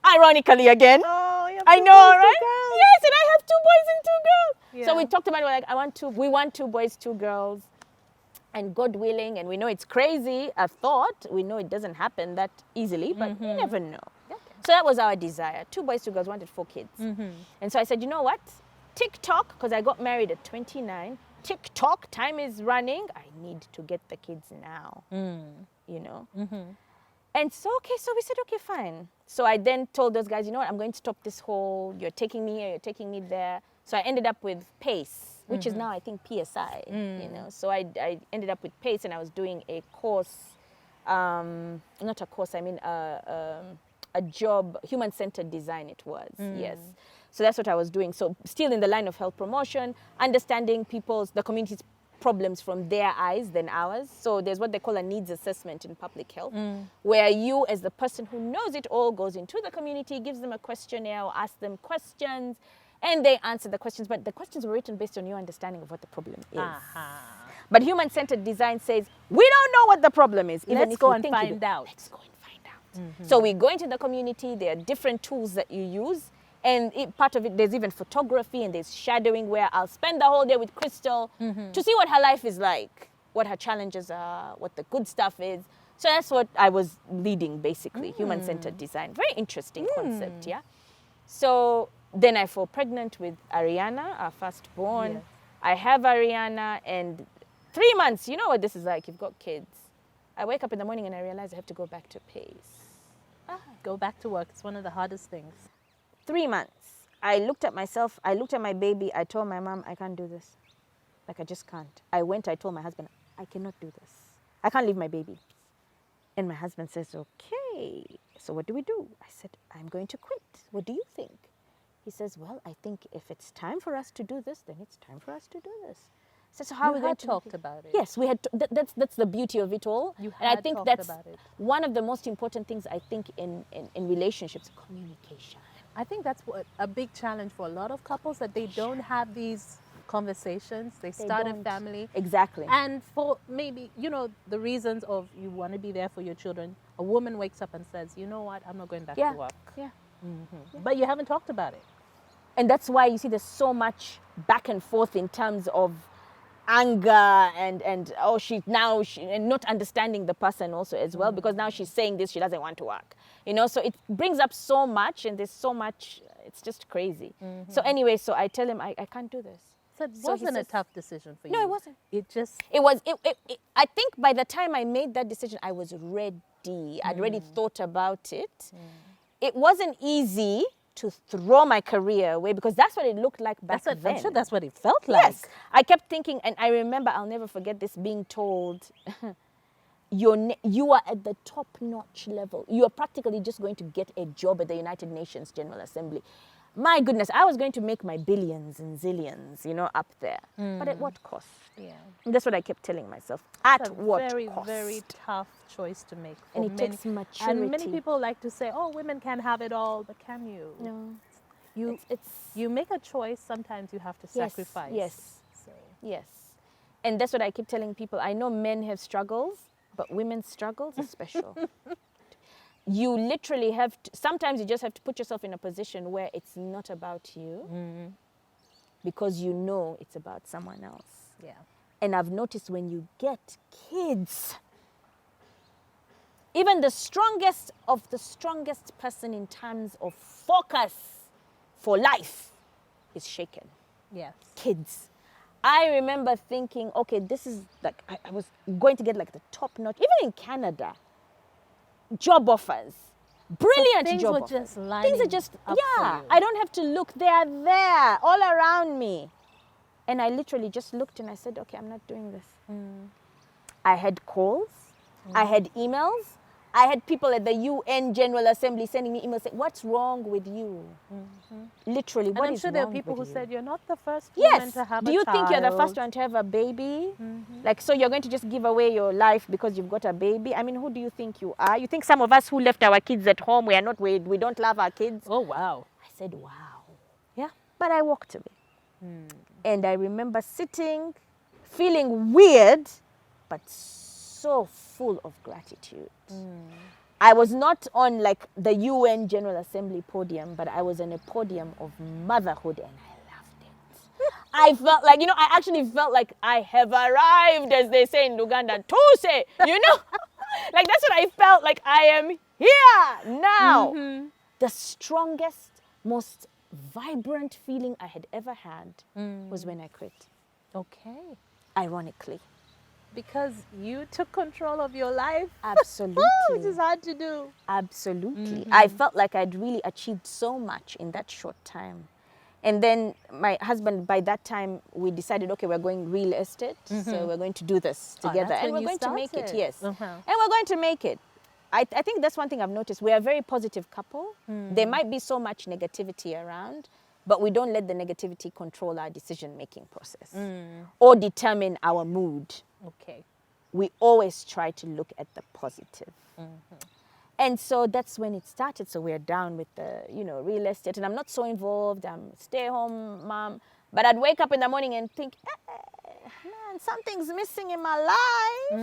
Ironically again. Oh, you have I two know, boys, two right? girls. Yes, and I have 2 boys and 2 girls. So Yeah. we talked about it. We're like, we want 2 boys, 2 girls, and God willing. And we know it's crazy. A thought. We know it doesn't happen that easily, but you never know. So that was our desire. 2 boys, 2 girls. Wanted 4 kids. And so I said, you know what? TikTok, because I got married at 29. TikTok, time is running. I need to get the kids now. You know. And so, so we said, okay, fine. So I then told those guys, you know what, I'm going to stop this whole, you're taking me here, you're taking me there. So I ended up with PACE, which is now, I think, PSI, you know. So I ended up with PACE and I was doing a course, not a course, I mean a job, human-centered design it was, yes. So that's what I was doing. So still in the line of health promotion, understanding the community's problems from their eyes than ours. So there's what they call a needs assessment in public health, where you as the person who knows it all goes into the community, gives them a questionnaire or asks them questions, and they answer the questions. But the questions were written based on your understanding of what the problem is. But human-centered design says, we don't know what the problem is. Even Let's if go you and think you find do. out. Let's go and find out. So we go into the community. There are different tools that you use. And part of it, there's even photography and there's shadowing where I'll spend the whole day with Crystal to see what her life is like, what her challenges are, what the good stuff is. So that's what I was leading, basically, human-centered design. Very interesting concept, yeah? So then I fall pregnant with Ariana, our firstborn. Yes. I have Ariana, and 3 months, you know what this is like, you've got kids. I wake up in the morning and I realize I have to go back to PACE. Go back to work. It's one of the hardest things. 3 months. I looked at myself, I looked at my baby, I told my mom, I can't do this. Like, I just can't. I told my husband, I cannot do this. I can't leave my baby. And my husband says, okay, so what do we do? I said, I'm going to quit. What do you think? He says, well, I think if it's time for us to do this, then it's time for us to do this. I said, so how are we going to talked about it? Yes, we had. That's the beauty of it all. You and I had think talked that's about it. one of the most important things, I think, in relationships, communication. I think that's a big challenge for a lot of couples, that they don't have these conversations. They start a don't. family. Exactly. And for maybe, the reasons of you want to be there for your children, a woman wakes up and says, you know what, I'm not going back to work. Yeah. But you haven't talked about it. And that's why you see there's so much back and forth in terms of anger and and not understanding the person also as well, because now she's saying this, she doesn't want to work, so it brings up so much, and there's so much, it's just crazy. So anyway, so I tell him I can't do this. So it he wasn't a says- tough decision for you. No, it wasn't. It just, It was, I think by the time I made that decision, I was ready. I'd already thought about it. It wasn't easy to throw my career away, because that's what it looked like back then. I'm sure that's what it felt like. Yes. I kept thinking, and I remember, I'll never forget this, being told, you are at the top-notch level. You are practically just going to get a job at the United Nations General Assembly. My goodness, I was going to make my billions and zillions, up there. But at what cost? Yeah. And that's what I kept telling myself. At It's a what very, cost? very tough choice to make. For And it many, takes maturity. And many people like to say, oh, women can have it all, but can you? No. You, It's you make a choice, sometimes you have to sacrifice. Yes. So, Yes. And that's what I keep telling people. I know men have struggles, but women's struggles are special. You literally have to, sometimes you just have to put yourself in a position where it's not about you, because it's about someone else. yeah. And I've noticed when you get kids, even the strongest of the strongest person in terms of focus for life is shaken. Yes. Kids. I remember thinking, okay, this is like, I was going to get like the top notch, even in Canada, job offers. Brilliant things job were offers. just lining Things are just, up for yeah, you. I don't have to look. They are there all around me. And I literally just looked and I said, okay, I'm not doing this. I had calls, I had emails, I had people at the UN General Assembly sending me emails saying, what's wrong with you? Literally, And what I'm is sure there are wrong people with who you? said, you're not the first woman Yes. to have Do a you child. think you're the first one to have a baby? Like, so you're going to just give away your life because you've got a baby? I mean, who do you think you are? You think some of us who left our kids at home, we don't love our kids? Oh, wow. I said, wow. Yeah. But I walked away. And I remember sitting, feeling weird, but so full of gratitude. I was not on like the UN General Assembly podium, but I was on a podium of motherhood and I loved it. I felt like, I actually felt like I have arrived, as they say in Ugandan, Tuse, like that's what I felt like. I am here now. The strongest, most vibrant feeling I had ever had was when I quit. Okay. Ironically. Because you took control of your life. Absolutely. Which is hard to do. Absolutely. I felt like I'd really achieved so much in that short time. And then my husband, by that time, we decided, okay, we're going real estate. So we're going to do this together. That's And when we're you going to make it, started. yes. And we're going to make it. I think that's one thing I've noticed. We're a very positive couple. There might be so much negativity around, but we don't let the negativity control our decision-making process or determine our mood. Okay. We always try to look at the positive. And so that's when it started. So we're down with the, real estate. And I'm not so involved. I'm a stay-home mom. But I'd wake up in the morning and think, man, something's missing in my life.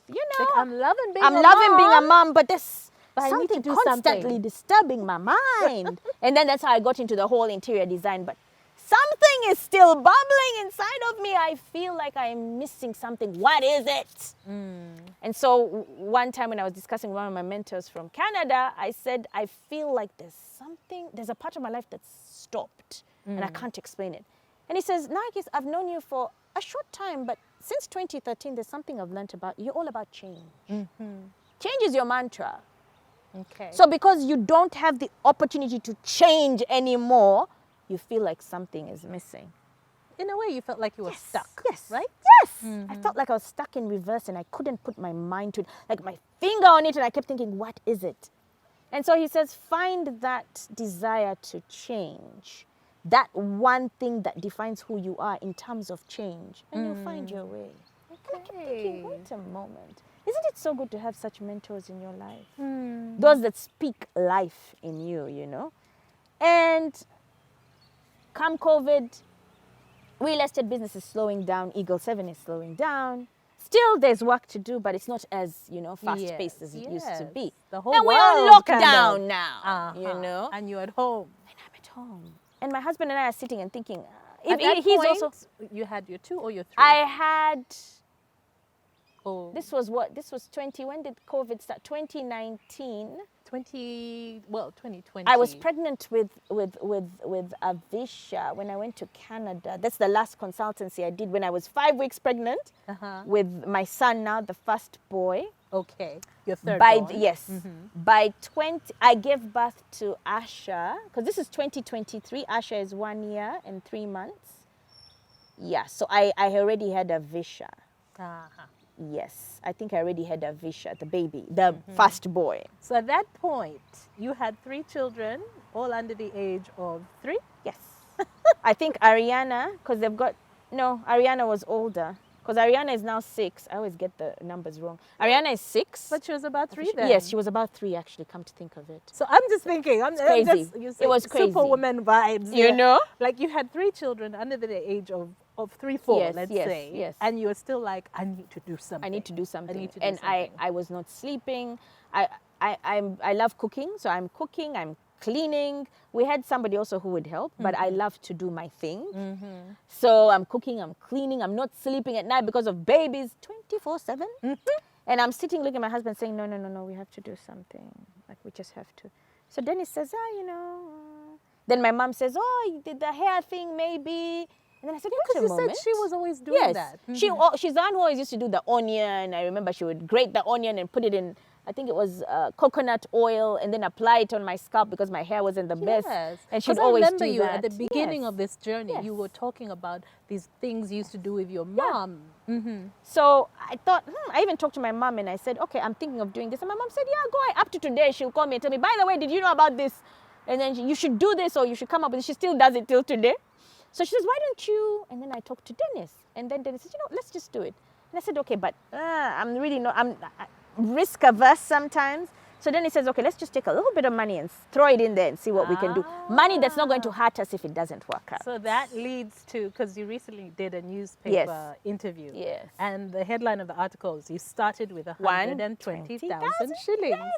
Like, I'm loving being a mom, but there's I need to something do constantly something. disturbing my mind. And then that's how I got into the whole interior design. But something is still bubbling inside of me. I feel like I'm missing something. What is it? And so one time when I was discussing with one of my mentors from Canada, I said, I feel like there's a part of my life that's stopped and I can't explain it. And he says, Nargis, I've known you for a short time, but since 2013, there's something I've learned about you. You're all about change. Change is your mantra. Okay. So because you don't have the opportunity to change anymore, you feel like something is missing. In a way, you felt like you were stuck. Yes. Right? Yes. I felt like I was stuck in reverse and I couldn't put my mind to it, like my finger on it, and I kept thinking, what is it? And so he says, find that desire to change, that one thing that defines who you are in terms of change, and you'll find your way. I kept thinking, wait a moment. Isn't it so good to have such mentors in your life? Those that speak life in you, And come COVID, real estate business is slowing down. Eagle 7 is slowing down. Still, there's work to do, but it's not as, fast-paced as it used to be. The whole and we're world on kind lockdown of. now, And you're at home. And I'm at home. And my husband and I are sitting and thinking, At that he's point, also... you had your 2 or your 3? I had... Oh. This was 20... When did COVID start? 2019. 2020. I was pregnant with Avisha when I went to Canada. That's the last consultancy I did when I was 5 weeks pregnant with my son now, the first boy. Okay, your third By born. yes, by 20, I gave birth to Asha because this is 2023. Asha is 1 year and 3 months. Yeah, so I already had Avisha. Yes, I think I already had Avisha, the baby, the first boy. So at that point, you had 3 children, all under the age of 3? Yes. I think Ariana, because Ariana was older. Because Ariana is now 6. I always get the numbers wrong. Ariana is 6. But she was about 3 then. Yes, she was about 3 actually, come to think of it. So I'm just thinking, crazy. It was crazy. Superwoman vibes. You know? Like you had 3 children under the age of 3, 4, let's say. Yes. And you were still like, I need to do something. I need to do something. I need to do and something. I was not sleeping. I love cooking, so I'm cooking, I'm cleaning. We had somebody also who would help, but I love to do my thing. So I'm cooking, I'm cleaning, I'm not sleeping at night because of babies 24/7. And I'm sitting looking at my husband saying, no, we have to do something. Like, we just have to. So Dennis says, Then my mom says, you did the hair thing maybe. And then I said, wait a moment. Because you said she was always doing that. She's the one who always used to do the onion. I remember she would grate the onion and put it in, I think it was coconut oil, and then apply it on my scalp because my hair wasn't the best. And she'd always do that. I remember you at the beginning of this journey, you were talking about these things you used to do with your mom. So I thought, I even talked to my mom and I said, okay, I'm thinking of doing this. And my mom said, yeah, go ahead. Up to today, she'll call me and tell me, by the way, did you know about this? And then you should do this or you should come up with it. She still does it till today. So she says, why don't you? And then I talked to Dennis. And then Dennis said, let's just do it. And I said, okay, but I'm really not, I'm risk averse sometimes. So then he says, okay, let's just take a little bit of money and throw it in there and see what we can do. Money that's not going to hurt us if it doesn't work out. So that leads to, because you recently did a newspaper interview. Yes. And the headline of the article is, you started with 120,000 shillings. Yes.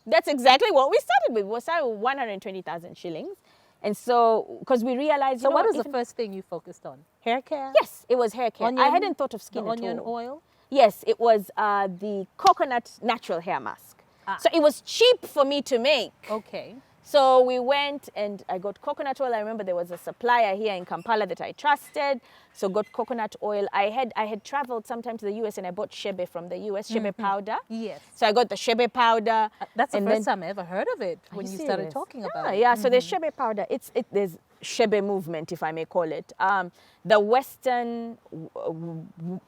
That's exactly what we started with. We started with 120,000 shillings. And so, because we realized, so what was the first thing you focused on? Hair care? Yes, it was hair care. I hadn't thought of skin at all. Onion oil? Yes, it was the coconut natural hair mask. So it was cheap for me to make. Okay. So we went and I got coconut oil. I remember there was a supplier here in Kampala that I trusted. So got coconut oil. I had traveled sometime to the US and I bought shebe from the US, shebe powder. Yes. So I got the shebe powder. That's the first time I ever heard of it when you started talking about it. Yeah, so there's shebe powder. There's shebe movement, if I may call it. The western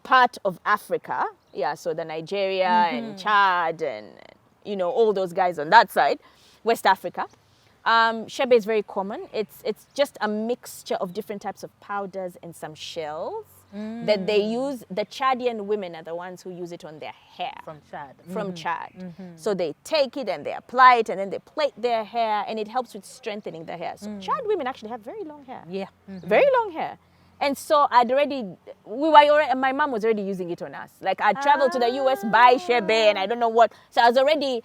part of Africa, so the Nigeria and Chad and all those guys on that side, West Africa. Shebe is very common. It's just a mixture of different types of powders and some shells that they use. The Chadian women are the ones who use it on their hair. From Chad. From Chad. So they take it and they apply it and then they plait their hair and it helps with strengthening the hair. So Chad women actually have very long hair. Yeah. Very long hair. And so my mom was already using it on us. Like I'd travel to the US, buy shebe and I don't know what. So I was already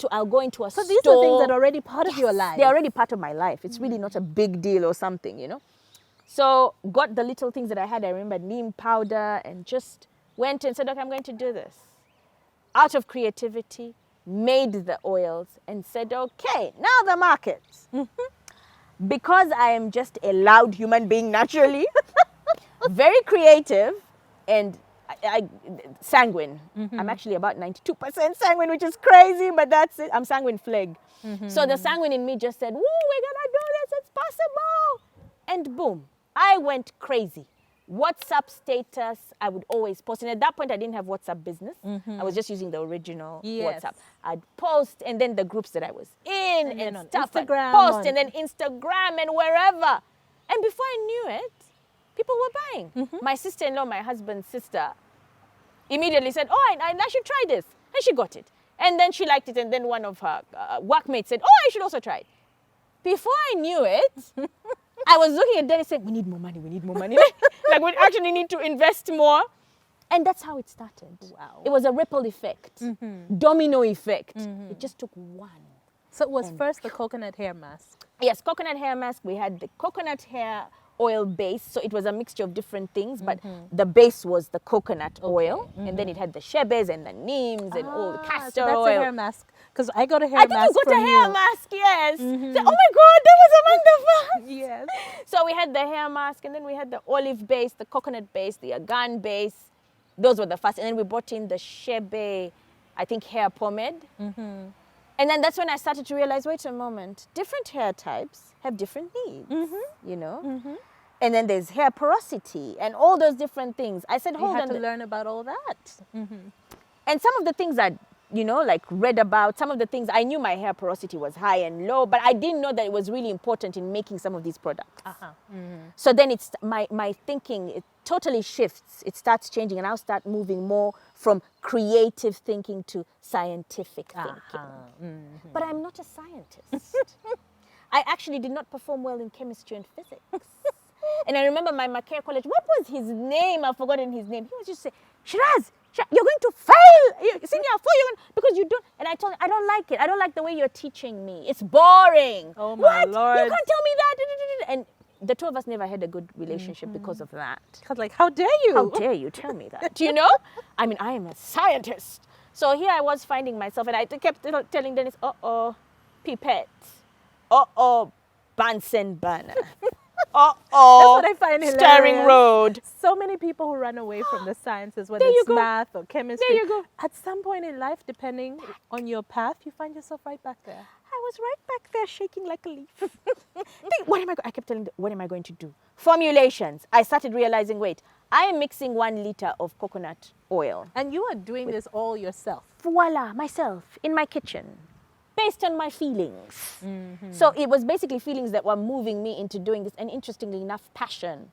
I'll go into a store. So these are things that are already part of your life. They're already part of my life. It's really not a big deal or something, So got the little things that I had. I remember neem powder and just went and said, okay, I'm going to do this. Out of creativity, made the oils and said, okay, now the market. Because I am just a loud human being naturally, very creative and sanguine. I'm actually about 92% sanguine, which is crazy, but that's it. I'm sanguine flag. So the sanguine in me just said, woo, we're going to do this. It's possible. And boom, I went crazy. WhatsApp status, I would always post. And at that point, I didn't have WhatsApp business. I was just using the original WhatsApp. I'd post, and then the groups that I was in and stuff. Instagram. I'd post, and then Instagram and wherever. And before I knew it, people were buying. My sister-in-law, my husband's sister, immediately said, I should try this. And she got it. And then she liked it, and then one of her workmates said, I should also try it. Before I knew it, I was looking at Dennis saying, we need more money. Like we actually need to invest more. And that's how it started. Wow. It was a ripple effect, domino effect. It just took one. So it was first the coconut hair mask. Yes, coconut hair mask. We had the coconut hair oil base. So it was a mixture of different things, but the base was the coconut oil. And then it had the shebes and the neems and all the castor that's oil. a hair mask. Because I got a hair mask you got from a hair you. mask, yes. So, oh my God, that was among the first. Yes. So we had the hair mask, and then we had the olive base, the coconut base, the agan base. Those were the first. And then we brought in the shebe, I think, hair pomade. And then that's when I started to realize, wait a moment, different hair types have different needs, And then there's hair porosity and all those different things. I said, hold on. You had to learn about all that. And some of the things I read about, some of the things, I knew my hair porosity was high and low, but I didn't know that it was really important in making some of these products. So then it's my thinking, it totally shifts. It starts changing, and I'll start moving more from creative thinking to scientific thinking. But I'm not a scientist. I actually did not perform well in chemistry and physics. And I remember my Mackay college, what was his name? I've forgotten his name. He was just saying, Shiraz, You're going to fail. Senior 4, because you don't. And I told him, I don't like it. I don't like the way you're teaching me. It's boring. Oh my Lord. You can't tell me that. And the two of us never had a good relationship because of that. Because like, how dare you? How dare you tell me that? You know? I mean, I am a scientist. So here I was finding myself, and I kept telling Dennis, pipette. Bunsen burner. That's what I find hilarious. Stirring rod. So many people who run away from the sciences, whether There you it's go. math or chemistry. There you go. At some point in life, depending on your path, you find yourself right back there. I was right back there shaking like a leaf. I kept telling them, what am I going to do? Formulations. I started realizing, wait, I am mixing 1 liter of coconut oil. And you are doing this all yourself. Voila, myself, in my kitchen, based on my feelings. So it was basically feelings that were moving me into doing this, and interestingly enough, passion.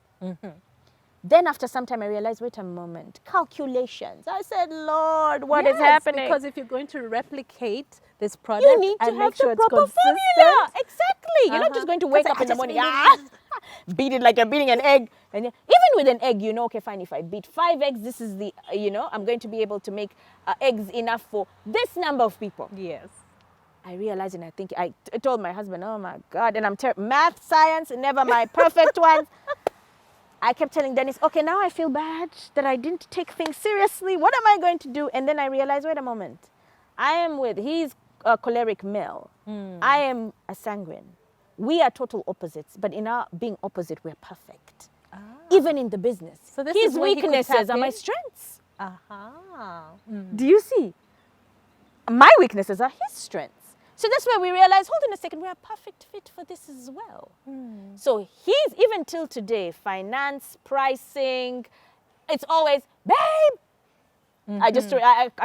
Then after some time, I realized, wait a moment, calculations. I said, Lord, what is happening? Because if you're going to replicate this product, You need to and have make sure the it's proper consistent. formula. Exactly. You're not just going to wake up in the morning, beat it like you're beating an egg. And even with an egg, okay, fine, if I beat 5 eggs, this is the, I'm going to be able to make eggs enough for this number of people. Yes. I realized, and I told my husband, oh my God, and I'm math, science, never my perfect ones. I kept telling Dennis, okay, now I feel bad that I didn't take things seriously. What am I going to do? And then I realized, wait a moment. He's a choleric male. I am a sanguine. We are total opposites, but in our being opposite, we're perfect. Even in the business. So this his is where he could weaknesses tap are my in? strengths. Mm. Do you see? My weaknesses are his strengths. So that's where we realize, hold on a second, we're a perfect fit for this as well. So he's, even till today, finance, pricing, it's always, babe, I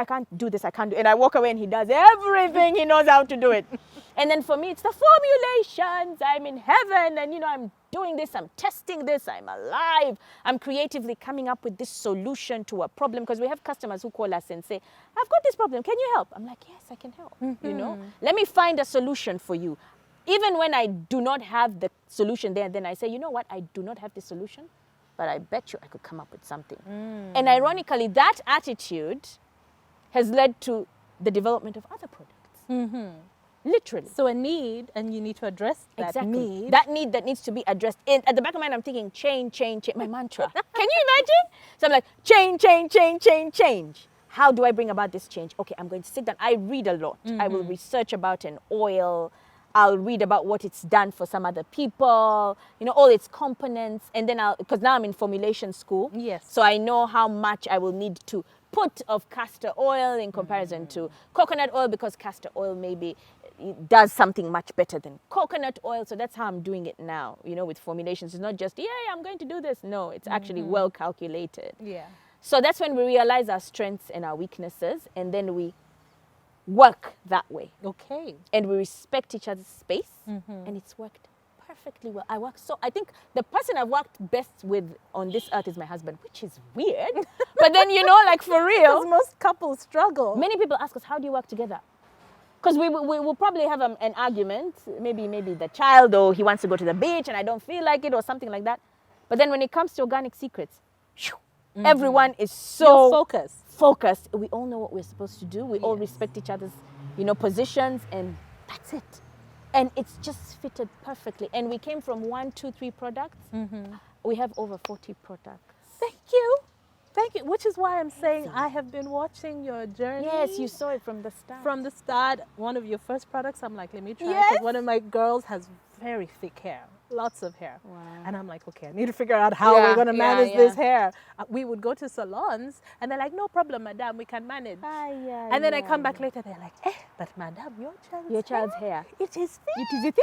can't do this, I can't do it. And I walk away and he does everything, he knows how to do it. And then for me, it's the formulations. I'm in heaven and, I'm doing this, I'm testing this, I'm alive. I'm creatively coming up with this solution to a problem, because we have customers who call us and say, I've got this problem, can you help? I'm like, yes, I can help. Let me find a solution for you. Even when I do not have the solution there, then I say, you know what, I do not have the solution, but I bet you I could come up with something. And ironically, that attitude has led to the development of other products. Literally. So a need, and you need to address that need. That need that needs to be addressed. At the back of my mind, I'm thinking, change, my mantra. Can you imagine? So I'm like, change. How do I bring about this change? Okay, I'm going to sit down. I read a lot. I will research about an oil. I'll read about what it's done for some other people, all its components. And then because now I'm in formulation school. Yes. So I know how much I will need to put of castor oil in comparison to coconut oil, because castor oil maybe it does something much better than coconut oil. So that's how I'm doing it now, with formulations. It's not just, I'm going to do this. No, it's actually well calculated. Yeah. So that's when we realize our strengths and our weaknesses, and then we work that way. Okay. And we respect each other's space, and it's worked perfectly well. I think the person I've worked best with on this earth is my husband, which is weird. But then, like for real. Because most couples struggle. Many people ask us, how do you work together? Because we will probably have an argument, maybe the child, or he wants to go to the beach and I don't feel like it, or something like that. But then when it comes to organic secrets, everyone is so focused. We all know what we're supposed to do. We all respect each other's, positions, and that's it. And it's just fitted perfectly. And we came from 1, 2, 3 products. We have over 40 products. Thank you. Which is why I'm saying I have been watching your journey. Yes, you saw it from the start. From the start, one of your first products, I'm like, let me try. Yes. Because one of my girls has very thick hair, lots of hair. Wow. And I'm like, okay, I need to figure out how we're going to manage this hair. We would go to salons and they're like, no problem, madam, we can manage. And then I come back later, they're like, but madam, your child's hair. It is thick. It is thick.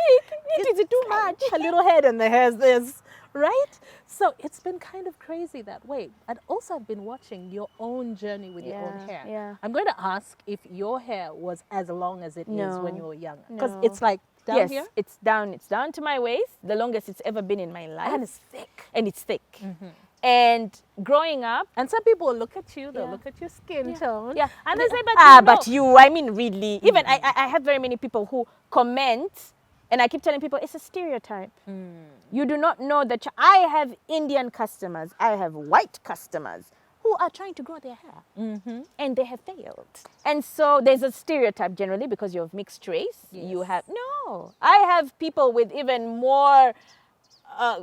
It is too much. A little head and the hair's this. Right? So it's been kind of crazy that way. And also I've been watching your own journey with your own hair. Yeah. I'm going to ask if your hair was as long as it is when you were young. Because No. it's like down here. It's down to my waist, the longest it's ever been in my life. And it's thick. And growing up, And some people will look at you, they'll Yeah. look at your skin Yeah. tone. yeah, And they say, but you, I mean, really, even I have very many people who comment, and I keep telling people it's a stereotype. You do not know that I have Indian customers, I have white customers who who are trying to grow their hair and they have failed. And so there's a stereotype generally because you're of mixed race. You have, no, I have people with even more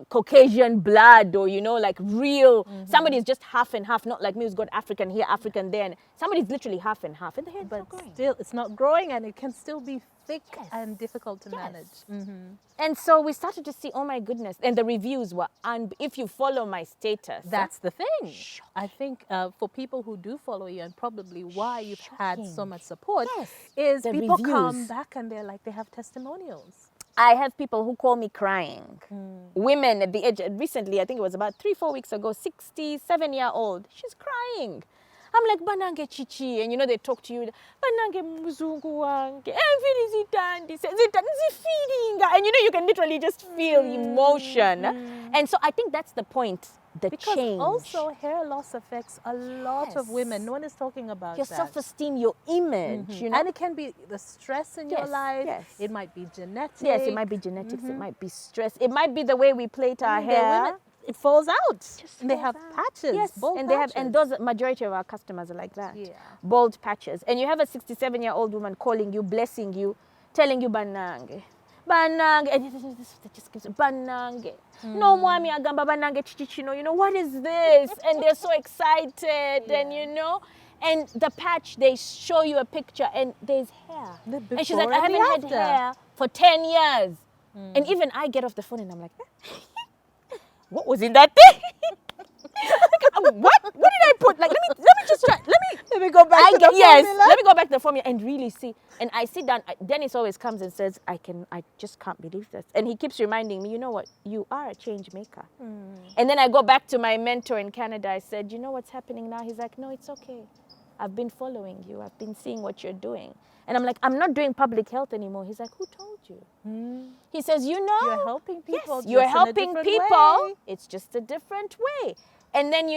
Caucasian blood, or like real, somebody's just half and half, not like me who's got African here, African there, and somebody's literally half and half, and the hair's not growing. Still, it's not growing, and it can still be thick and difficult to manage. And so we started to see, oh my goodness, and the reviews were, if you follow my status. That's the thing. I think for people who do follow you, and probably why you've had so much support, is the people reviews. come back and they're like, they have testimonials. I have people who call me crying. Women at the age, recently, I think it was about 3-4 weeks ago, 67-year-old, she's crying. I'm like, banange chichi, and they talk to you, banange muzungu wange, everything zitandi, feeding, and you can literally just feel emotion. And so I think that's the point, because change. Also hair loss affects a lot of women. No one is talking about your that. Self-esteem, your image, And it can be the stress in your life. It might be genetics. Yes, it might be genetics. It might be stress. It might be the way we plait our hair. Women, it falls out. And they have patches. Yes, bold and patches. and those majority of our customers are like that. Yeah. Bald patches. And you have a 67-year-old woman calling you, blessing you, telling you banange. Banange. And it just gives banange. No mwami agamba banange chichichino. What is this? And they're so excited and and the patch, they show you a picture and there's hair. And she's like, I haven't had hair for 10 years. And even I get off the phone and I'm like, what was in that thing? What did I put? Like, let me just try. Let me go back to the formula. Let me go back to the formula and really see. And I sit down. Dennis always comes and says, I just can't believe this. And he keeps reminding me, you know what? You are a change maker. And then I go back to my mentor in Canada. I said, you know what's happening now? He's like, no, it's okay. I've been following you. I've been seeing what you're doing. And I'm like, I'm not doing public health anymore. He's like, who told you? He says, you're helping people. Yes, you're helping people. It's just a different way. And then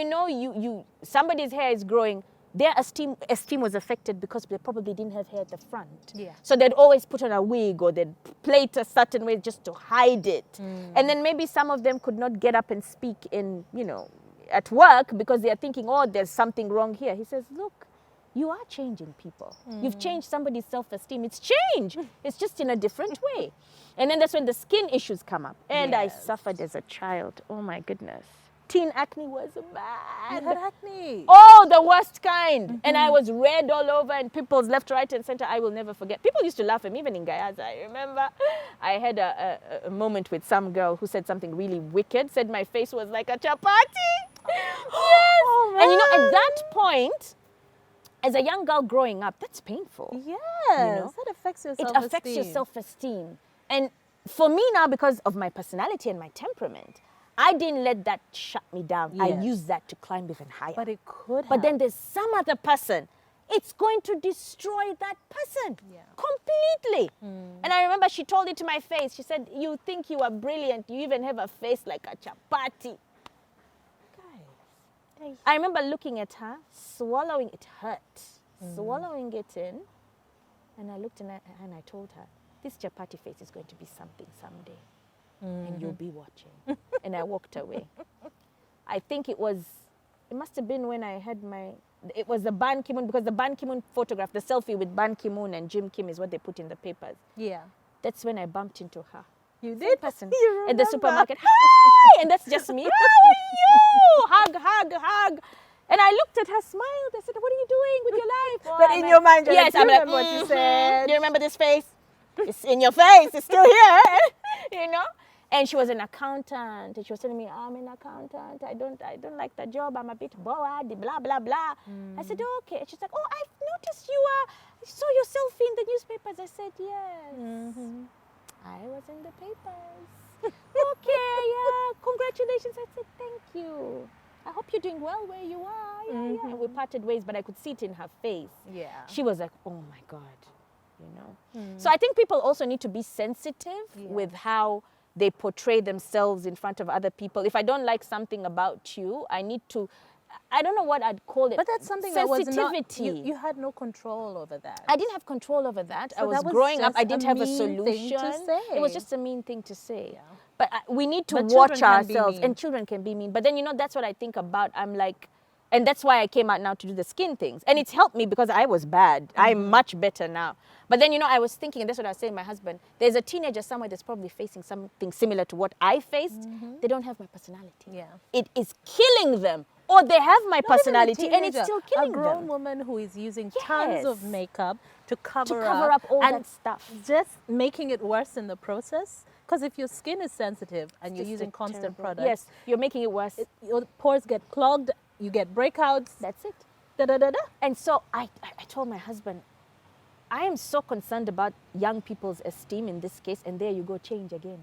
somebody's hair is growing. Their esteem was affected because they probably didn't have hair at the front. Yeah. So they'd always put on a wig or they'd plait a certain way just to hide it. And then maybe some of them could not get up and speak at work because they're thinking, oh, there's something wrong here. He says, look, you are changing people. You've changed somebody's self-esteem. It's change. It's just in a different way. And then that's when the skin issues come up. And I suffered as a child. Oh, my goodness. Teen acne was bad. You had acne. Oh, the worst kind. And I was red all over and pimples left, right, and center. I will never forget. People used to laugh at me, even in Gayaza. I remember I had a moment with some girl who said something really wicked, said my face was like a chapati. Yes. Oh, and at that point, as a young girl growing up, that's painful. Yes, that affects your self-esteem. It affects your self-esteem. And for me now, because of my personality and my temperament, I didn't let that shut me down. Yes. I used that to climb even higher. But it could have. But then there's some other person. It's going to destroy that person completely. And I remember she told it to my face. She said, you think you are brilliant. You even have a face like a chapati. I remember looking at her, swallowing, it hurt, swallowing it in, and I looked at her and I told her, this chapati face is going to be something someday, and you'll be watching. And I walked away. I think it must have been when I had it was the Ban Ki-moon, because the Ban Ki-moon photograph, the selfie with Ban Ki-moon and Jim Kim is what they put in the papers. Yeah. That's when I bumped into her. You did? Person at the supermarket. Hi! And that's just me. How are you? Hug. And I looked at her, smiled. I said, what are you doing with your life? Oh, but in your mind, you're yes, like, I'm like, what you said. Do you remember this face? It's in your face. It's still here. And she was an accountant. And she was telling me, I'm an accountant. I don't like the job. I'm a bit bored, blah, blah, blah. I said, okay. And she's like, oh, I've noticed you saw yourself in the newspapers. I said, yes. I was in the papers. Okay, yeah, congratulations. I said, thank you. I hope you're doing well where you are. Yeah. And we parted ways, but I could see it in her face. Yeah. She was like, oh my God, So I think people also need to be sensitive with how they portray themselves in front of other people. If I don't like something about you, I need to, I don't know what I'd call it. But that's something that was not, you had no control over that. I didn't have control over that. So I was growing up. I didn't have a solution. It was just a mean thing to say. Yeah. But we need to watch ourselves. And children can be mean. But then, that's what I think about. I'm like, And that's why I came out now to do the skin things. And it's helped me because I was bad. I'm much better now. But then, I was thinking, and that's what I was saying to my husband, there's a teenager somewhere that's probably facing something similar to what I faced. They don't have my personality. Yeah. It is killing them. Or they have my Not even a personality and it's teenager, still killing a grown them. woman who is using tons of Yes. makeup to cover up all and that stuff. just making it worse in the process. Because if your skin is sensitive and you're Just using a constant terrible- products, Yes, you're making it worse. your pores get clogged, you get breakouts. That's it. Da, da, da, da. And so I told my husband, I am so concerned about young people's esteem in this case, and there you go, change again.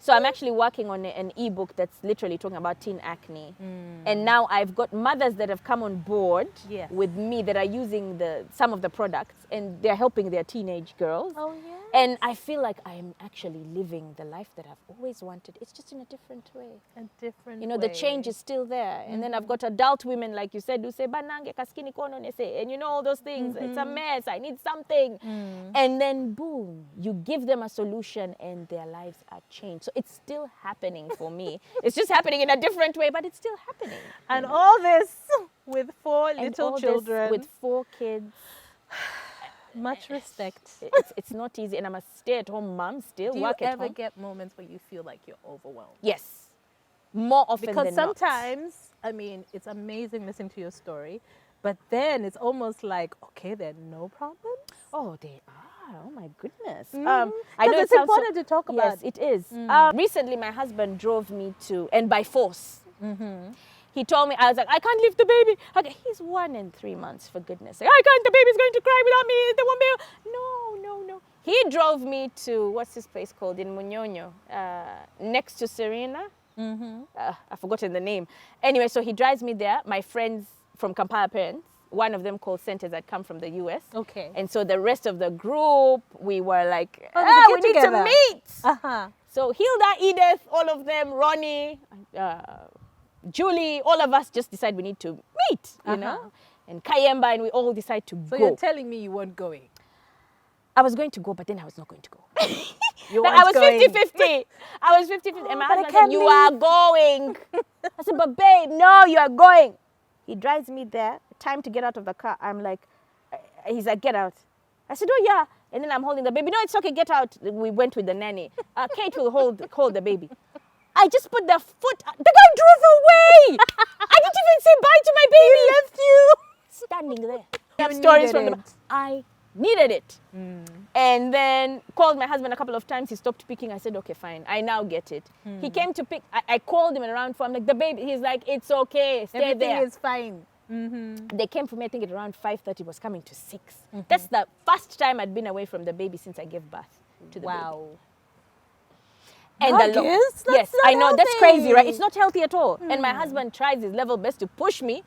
So I'm actually working on an ebook that's literally talking about teen acne. And now I've got mothers that have come on board Yes. with me that are using some of the products, and they're helping their teenage girls. Oh, yeah. And I feel like I'm actually living the life that I've always wanted. It's just in a different way. A different The change is still there. And then I've got adult women, like you said, who say, "Banange kaskini kono nese," and all those things. It's a mess. I need something. And then boom, you give them a solution and their lives are changed. So it's still happening for me. It's just happening in a different way, but it's still happening. And all this with 4 And little all this children. with 4 kids. Much respect. It's not easy. And I'm a stay-at-home mom still, Do you work at ever home. get moments where you feel like you're overwhelmed? Yes. More often Because than not. sometimes, I mean, it's amazing listening to your story, but then it's almost like, okay, there are no problems. Oh, they are. Oh my goodness. Because I know it's it sounds important to talk about. Yes, it is. Recently, my husband drove me to, and by force. He told me, I was like, I can't leave the baby. Okay, he's 1 and 3 months, for goodness sake. I can't, the baby's going to cry without me. There won't be. No. He drove me to, what's this place called in Munyonyo? Next to Serena. I've forgotten the name. Anyway, so he drives me there. My friends from Kampala parents, one of them called Centers had come from the US. Okay. And so the rest of the group, we were like, Oh, there's a we need get-together. to meet. Uh-huh. So Hilda, Edith, all of them, Ronnie, Julie, all of us just decide we need to meet, you know. And Kayemba, and we all decide to So go. you're telling me you weren't going? I was going to go, but then I was not going to go. You Like, weren't I was going. 50-50. I was 50-50. And my but I husband can't said, you are going. I said, but babe, no, you are going. He drives me there. Time to get out of the car. I'm like, he's like, get out. I said, oh, yeah. And then I'm holding the baby. No, it's okay, get out. We went with the nanny. Kate will hold the baby. I just put the foot. The guy drove away. I didn't even say bye to my baby. He left you. Standing there. I have You stories needed from it. I needed it. And then called my husband a couple of times. He stopped picking. I said, okay, fine. I now get it. He came to pick. I called him at around 4. I'm like, the baby. He's like, it's okay. Stay Everything there. is fine. They came for me, I think, at around 5:30. Was coming to 6. That's the first time I'd been away from the baby since I gave birth to the baby. Wow. And Nargis, that's yes, not I know, that's crazy, right? healthy. It's not healthy at all. And my husband tries his level best to push me.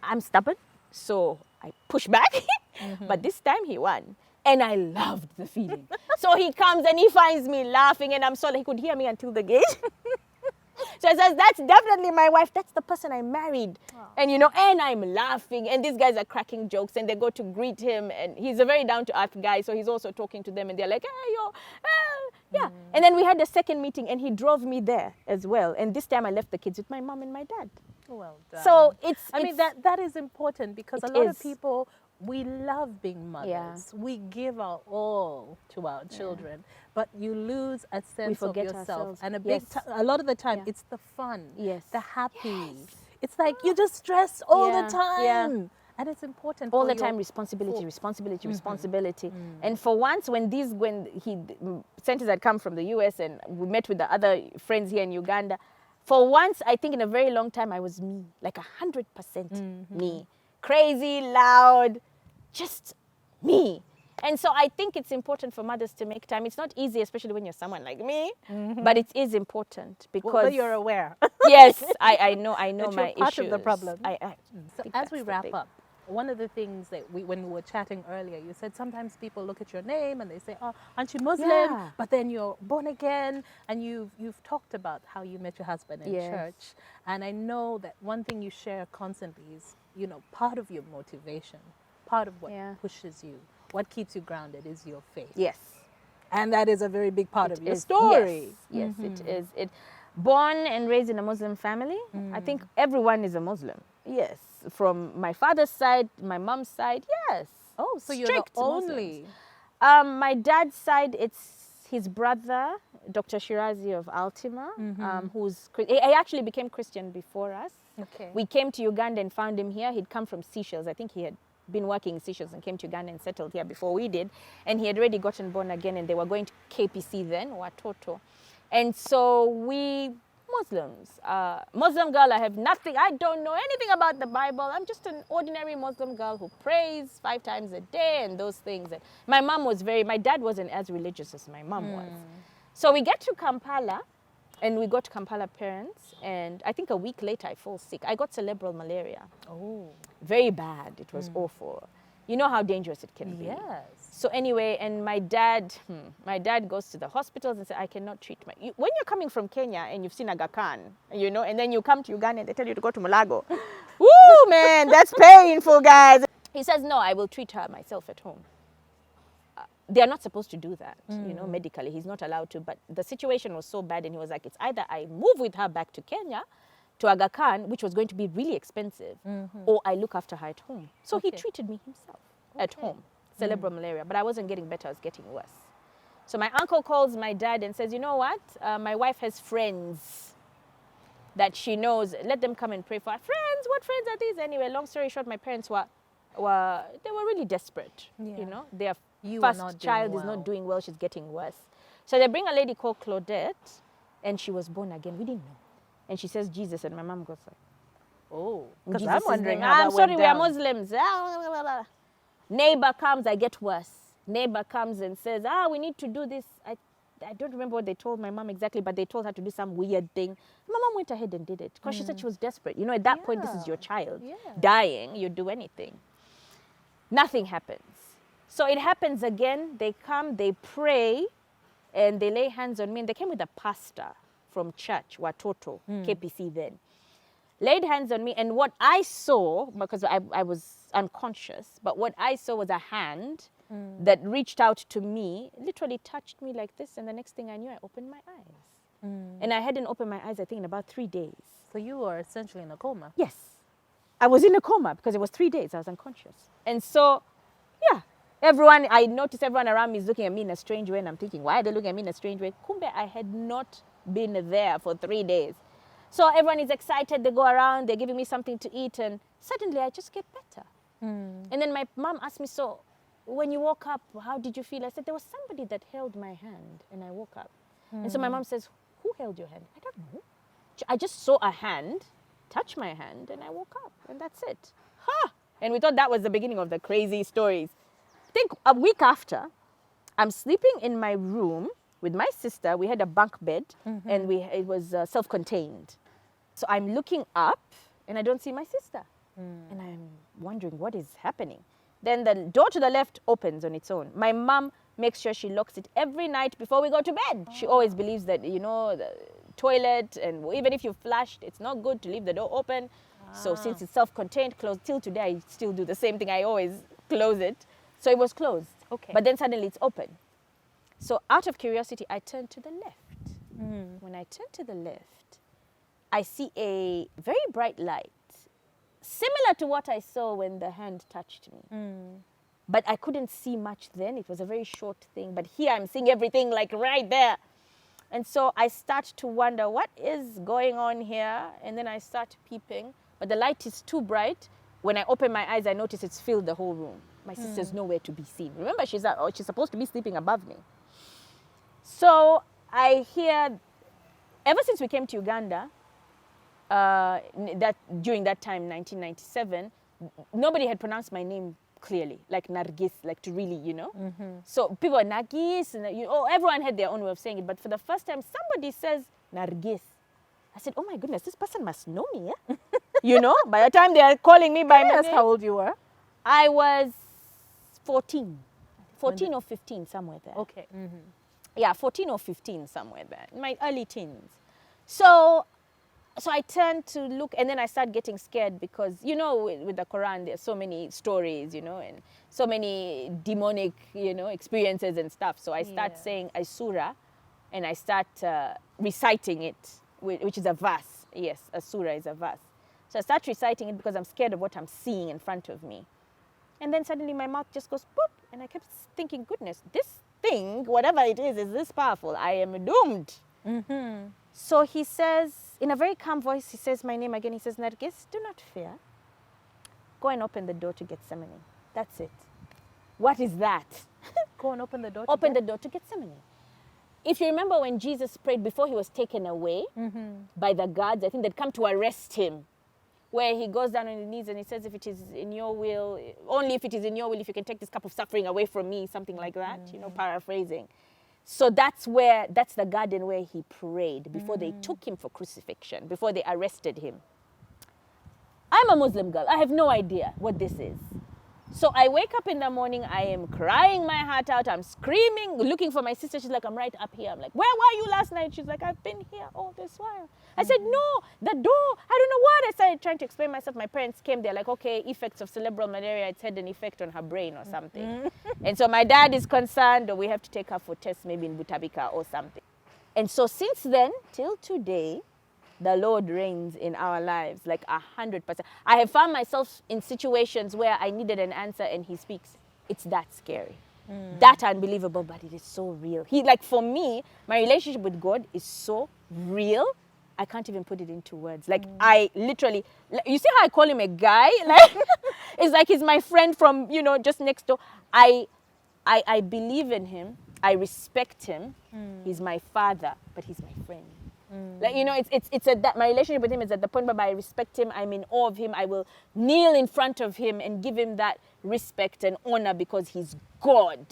I'm stubborn, so I push back. But this time he won. And I loved the feeling. So he comes and he finds me laughing, and I'm so he could hear me until the gate. So he says, that's definitely my wife. That's the person I married. And and I'm laughing, and these guys are cracking jokes, and they go to greet him, and he's a very down-to-earth guy, so he's also talking to them, and they're like, hey, yeah. And then we had a second meeting, and he drove me there as well. And this time I left the kids with my mom and my dad. Well done. So I mean, that is important because a It lot of is. people, we love being mothers. Yeah. We give our all to our children, but you lose a sense of forget yourself. ourselves. And Yes. a lot of the time, Yeah. it's the fun, Yes. the happy. Yes. It's like you just stress all Yeah. the time. Yeah. And it's important All for the your- time, responsibility. And for once, when Centers had come from the US and we met with the other friends here in Uganda, for once, I think in a very long time, I was me, like 100% me. Crazy, loud, just me. And so I think it's important for mothers to make time. It's not easy, especially when you're someone like me, but it is important because Well, but you're aware. yes, I know That my you're part issues. of the problem. I So think as we that's the wrap thing. up, one of the things that when we were chatting earlier, you said sometimes people look at your name and they say, oh, aren't you Muslim? Yeah. But then you're born again. And you've talked about how you met your husband in Yes. church. And I know that one thing you share constantly is, part of your motivation, part of what Yeah. pushes you, what keeps you grounded is your faith. Yes. And that is a very big part of It your is. story. Yes, it is. Born and raised in a Muslim family. I think everyone is a Muslim. Yes. From my father's side, my mom's side, yes. Oh, so you're the Strict only. Muslims. My dad's side, it's his brother, Dr. Shirazi of Altima, he actually became Christian before us. Okay. We came to Uganda and found him here. He'd come from Seychelles. I think he had been working in Seychelles and came to Uganda and settled here before we did. And he had already gotten born again, and they were going to KPC then, Watoto. And so we Muslims. Muslim girl, I have nothing. I don't know anything about the Bible. I'm just an ordinary Muslim girl who prays 5 times a day and those things. And my dad wasn't as religious as my mom was. So we get to Kampala, and we got Kampala parents, and I think a week later I fall sick. I got cerebral malaria. Oh. Very bad. It was awful. You know how dangerous it can be. Yes. So anyway, and my dad goes to the hospitals and says, I cannot treat when you're coming from Kenya and you've seen Aga Khan, you know, and then you come to Uganda and they tell you to go to Mulago. Woo, man, that's painful, guys. He says, no, I will treat her myself at home. They are not supposed to do that, you know, medically. He's not allowed to. But the situation was so bad, and he was like, it's either I move with her back to Kenya, to Aga Khan, which was going to be really expensive, or I look after her at home. So he treated me himself at home, cerebral malaria. But I wasn't getting better, I was getting worse. So my uncle calls my dad and says, you know what? My wife has friends that she knows. Let them come and pray for her. Friends? What friends are these? Anyway, long story short, my parents were really desperate. Yeah. You know, their You were not first doing child is well. not doing well. She's getting worse. So they bring a lady called Claudette, and she was born again. We didn't know. And she says Jesus, and my mom goes like, Oh, in because I'm Jesus' wondering name. how I'm that sorry, went we are down. Muslims. Neighbor comes, I get worse. Neighbor comes and says, we need to do this. I don't remember what they told my mom exactly, but they told her to do some weird thing. My mom went ahead and did it because she said she was desperate. You know, at that point, this is your child Yeah. dying. You'd do anything. Nothing happens. So it happens again. They come, they pray, and they lay hands on me. And they came with a pastor from church, Watoto, KPC then. Laid hands on me, and what I saw, because I was unconscious, but what I saw was a hand that reached out to me, literally touched me like this, and the next thing I knew, I opened my eyes. And I hadn't opened my eyes, I think, in about 3 days. So you were essentially in a coma. Yes. I was in a coma because it was 3 days, I was unconscious. And so, yeah, I noticed everyone around me is looking at me in a strange way, and I'm thinking, why are they looking at me in a strange way? Kumbe, I had not been there for 3 days. So everyone is excited, they go around, they're giving me something to eat, and suddenly I just get better. And then my mom asked me, so when you woke up, how did you feel? I said, there was somebody that held my hand, and I woke up. And so my mom says, who held your hand? I don't know. I just saw a hand touch my hand, and I woke up, and that's it. And we thought that was the beginning of the crazy stories. I think a week after, I'm sleeping in my room with my sister. We had a bunk bed, and it was self-contained. So I'm looking up, and I don't see my sister. And I'm wondering what is happening. Then the door to the left opens on its own. My mom makes sure she locks it every night before we go to bed. She always believes that, you know, the toilet, and even if you flushed, it's not good to leave the door open. So since it's self-contained, closed, till today, I still do the same thing. I always close it. So it was closed. Okay. But then suddenly it's open. So out of curiosity, I turn to the left. When I turn to the left, I see a very bright light, similar to what I saw when the hand touched me. But I couldn't see much then. It was a very short thing. But here I'm seeing everything like right there. And so I start to wonder, what is going on here? And then I start peeping. But the light is too bright. When I open my eyes, I notice it's filled the whole room. My sister's nowhere to be seen. Remember, she's supposed to be sleeping above me. So I hear, ever since we came to Uganda, during that time, 1997, nobody had pronounced my name clearly, like Nargis, like to really, you know. So people are Nargis, and everyone had their own way of saying it. But for the first time, somebody says Nargis. I said, oh my goodness, this person must know me, yeah? You know, by the time they are calling me by my Yes, name. how old you were? I was 14 or 15, somewhere there. Okay. Yeah, 14 or 15, somewhere there, in my early teens. So I turned to look, and then I started getting scared because, you know, with the Quran, there's so many stories, you know, and so many demonic, you know, experiences and stuff. So I start saying a surah, and I start reciting it. which is a verse. Yes, a surah is a verse. So I start reciting it because I'm scared of what I'm seeing in front of me. And then suddenly my mouth just goes boop. And I kept thinking, goodness, this thing, whatever it is this powerful. I am doomed. Mm-hmm. So he says, in a very calm voice, he says my name again. He says, Nargis, do not fear. Go and open the door to Gethsemane. That's it. What is that? Go and open the door. Open the door to Gethsemane. If you remember when Jesus prayed before he was taken away by the guards, I think they'd come to arrest him, where he goes down on his knees and he says, if it is in your will, only if it is in your will, if you can take this cup of suffering away from me, something like that, paraphrasing. So that's the garden where he prayed before they took him for crucifixion, before they arrested him. I'm a Muslim girl. I have no idea what this is. So I wake up in the morning, I am crying my heart out, I'm screaming, looking for my sister. She's like, I'm right up here. I'm like, where were you last night? She's like, I've been here all this while. I said, no, the door, I don't know what. I started trying to explain myself. My parents came, they're like, okay, effects of cerebral malaria, it's had an effect on her brain or something. And so my dad is concerned, or we have to take her for tests, maybe in Butabika or something. And so since then, till today, the Lord reigns in our lives like 100%. I have found myself in situations where I needed an answer and he speaks. It's that scary. That unbelievable, but it is so real. For me, my relationship with God is so real, I can't even put it into words. I literally, you see how I call him a guy? It's like he's my friend from, just next door. I believe in him. I respect him. He's my father, but he's my friend. My relationship with him is at the point where I respect him, I'm in awe of him, I will kneel in front of him and give him that respect and honor because he's God.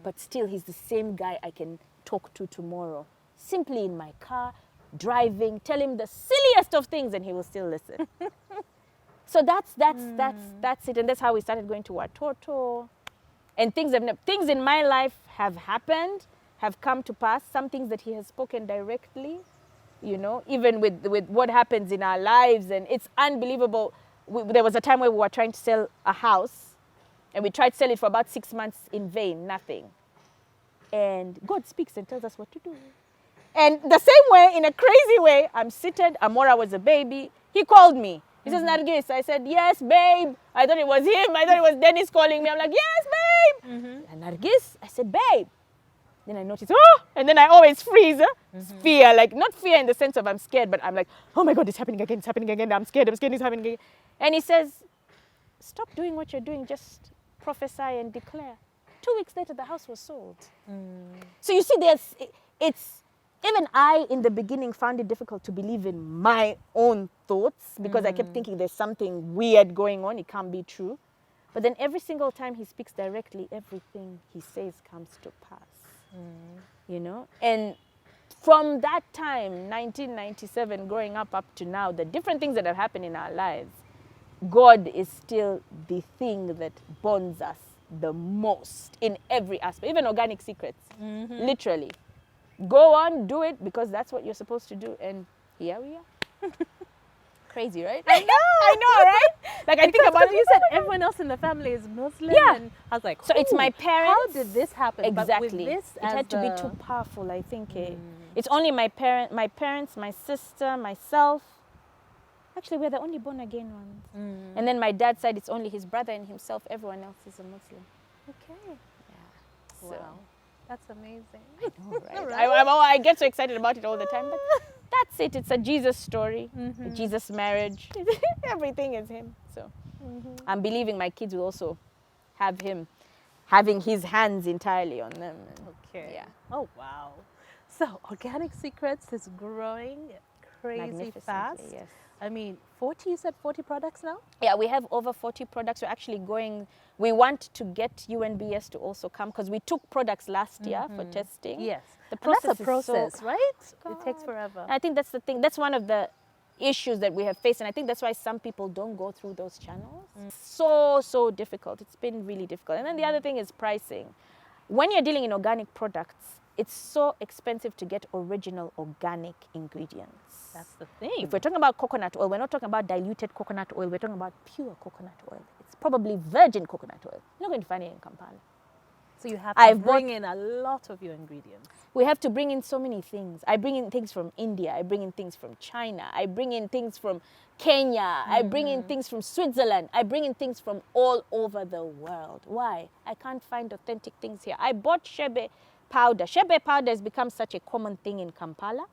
But still, he's the same guy I can talk to tomorrow. Simply in my car, driving, tell him the silliest of things and he will still listen. So that's it. And that's how we started going to Watoto. And things in my life have happened, have come to pass, some things that he has spoken directly, even with what happens in our lives. And it's unbelievable. There was a time where we were trying to sell a house and we tried to sell it for about 6 months in vain, nothing. And God speaks and tells us what to do. And the same way, in a crazy way, I'm seated, Amora was a baby, he called me. He says, Nargis. I said, yes, babe. I thought it was him. I thought it was Dennis calling me. I'm like, yes, babe. And Nargis, I said, babe. Then I noticed, and then I always freeze. Fear, not fear in the sense of I'm scared, but I'm like, oh my God, it's happening again, I'm scared, it's happening again. And he says, stop doing what you're doing, just prophesy and declare. 2 weeks later, the house was sold. So you see, even I, in the beginning, found it difficult to believe in my own thoughts because I kept thinking there's something weird going on, it can't be true. But then every single time he speaks directly, everything he says comes to pass. And from that time, 1997, growing up to now, the different things that have happened in our lives, God is still the thing that bonds us the most in every aspect, even organic secrets, literally. Go on, do it, because that's what you're supposed to do. And here we are. Crazy, right? I know, right? I think about it. You said everyone else in the family is Muslim. Yeah. And I was like, so it's my parents. How did this happen? Exactly. But with this it had to be too powerful, I think. It's only my parents, my sister, myself. Actually, we're the only born again ones. And then my dad's side, it's only his brother and himself. Everyone else is a Muslim. Okay. Yeah. So. Wow. That's amazing. I know, right? I get so excited about it all the time, but that's it. It's a Jesus story, a Jesus marriage. Everything is him. So I'm believing my kids will also have him, having his hands entirely on them. Okay. Yeah. Oh, wow. So Organic Secrets is growing crazy fast. Yes. I mean, 40, you said 40 products now? Yeah, we have over 40 products. We're actually we want to get UNBS to also come because we took products last year for testing. Yes. The process that's a is process, right? God. It takes forever. I think that's the thing. That's one of the issues that we have faced. And I think that's why some people don't go through those channels. So difficult. It's been really difficult. And then the other thing is pricing. When you're dealing in organic products, it's so expensive to get original organic ingredients. That's the thing. If we're talking about coconut oil, we're not talking about diluted coconut oil. We're talking about pure coconut oil. It's probably virgin coconut oil. You're not going to find it in Kampala. So you have to I've bring in a lot of your ingredients. We have to bring in so many things. I bring in things from India. I bring in things from China. I bring in things from Kenya. I bring in things from Switzerland. I bring in things from all over the world. Why? I can't find authentic things here. I bought shebe powder. Shebe powder has become such a common thing in Kampala.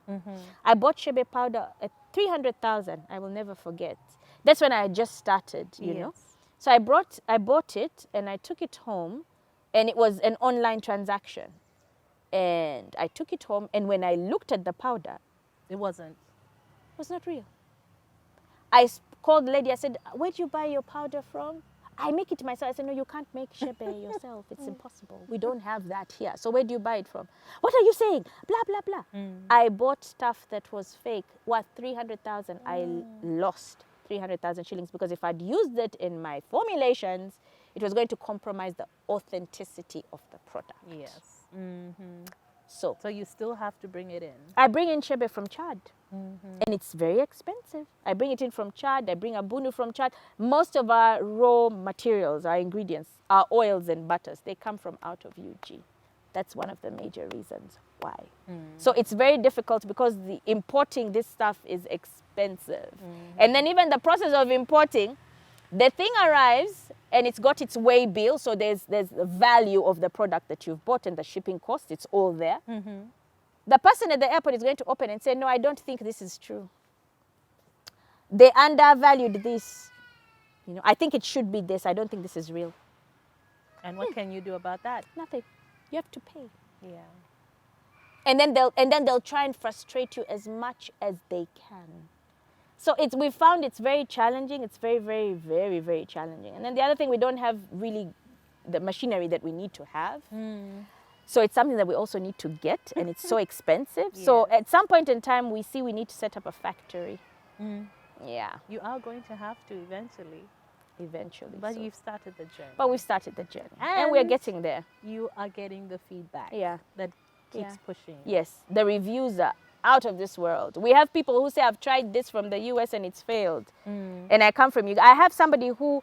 I bought shebe powder at 300,000. I will never forget. That's when I had just started, you know. So I bought it and I took it home, and it was an online transaction. And I took it home, and when I looked at the powder, It wasn't. it was not real. I called the lady. I said, "Where do you buy your powder from?" "I make it myself." I said, "No, you can't make shebe yourself. It's impossible. We don't have that here. So where do you buy it from?" "What are you saying?" Blah, blah, blah. I bought stuff that was fake, worth 300,000. I lost 300,000 shillings because if I'd used it in my formulations, it was going to compromise the authenticity of the product. Yes. So So you still have to bring it in. I bring in shebe from Chad, and it's very expensive. I bring it in from Chad. I bring abunu from Chad. Most of our raw materials, our ingredients, our oils and butters, they come from out of UG. That's one of the major reasons why. So it's very difficult because the importing this stuff is expensive. And then even the process of importing, the thing arrives and it's got its weigh bill. So there's the value of the product that you've bought and the shipping cost. It's all there. The person at the airport is going to open and say, "No, I don't think this is true. They undervalued this. You know, I think it should be this. I don't think this is real." And what can you do about that? Nothing. You have to pay. Yeah. And then they'll try and frustrate you as much as they can. So we found it's very challenging. It's very, very, very, very challenging. And then the other thing, we don't have really the machinery that we need to have. So it's something that we also need to get, and it's so expensive. So at some point in time, we see we need to set up a factory. Yeah, You are going to have to eventually. eventually. But so. you've started the journey. But we've started the journey, and we're And getting there. you are getting the feedback Yeah. that keeps Yeah. pushing. Yes, the reviews are out of this world. We have people who say, "I've tried this from the US and it's failed." And I come from I have somebody who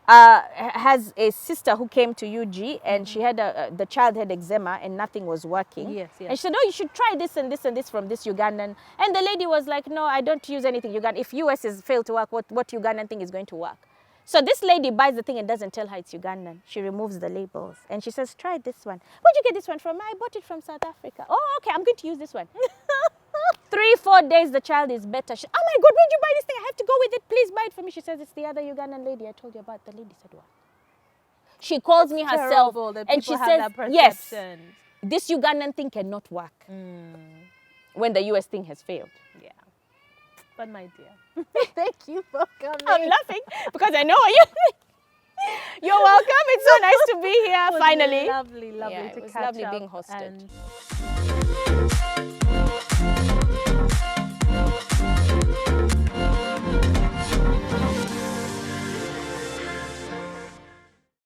has a sister who came to UG, and she had the child had eczema and nothing was working. Yes, yes. And she said, "Oh, you should try this and this and this from this Ugandan." And the lady was like, "No, I don't use anything Ugandan. If US is failed to work, what Ugandan thing is going to work?" So this lady buys the thing and doesn't tell her it's Ugandan. She removes the labels and she says, "Try this one." "Where'd you get this one from?" "I bought it from South Africa." "Oh, okay, I'm going to use this one." 3-4 days, the child is better. "Oh my God, where'd you buy this thing? I have to go with it. Please buy it for me." She says, "It's the other Ugandan lady I told you about." The lady said, "What?" She calls me herself Terrible that and she people have says, that "Yes, perception. this Ugandan thing cannot work when the US thing has failed." Yeah. But my dear, thank you for coming. I'm laughing because I know you. You're welcome. It's so nice to be here It was finally. lovely Yeah, to it was catch lovely up being hosted. and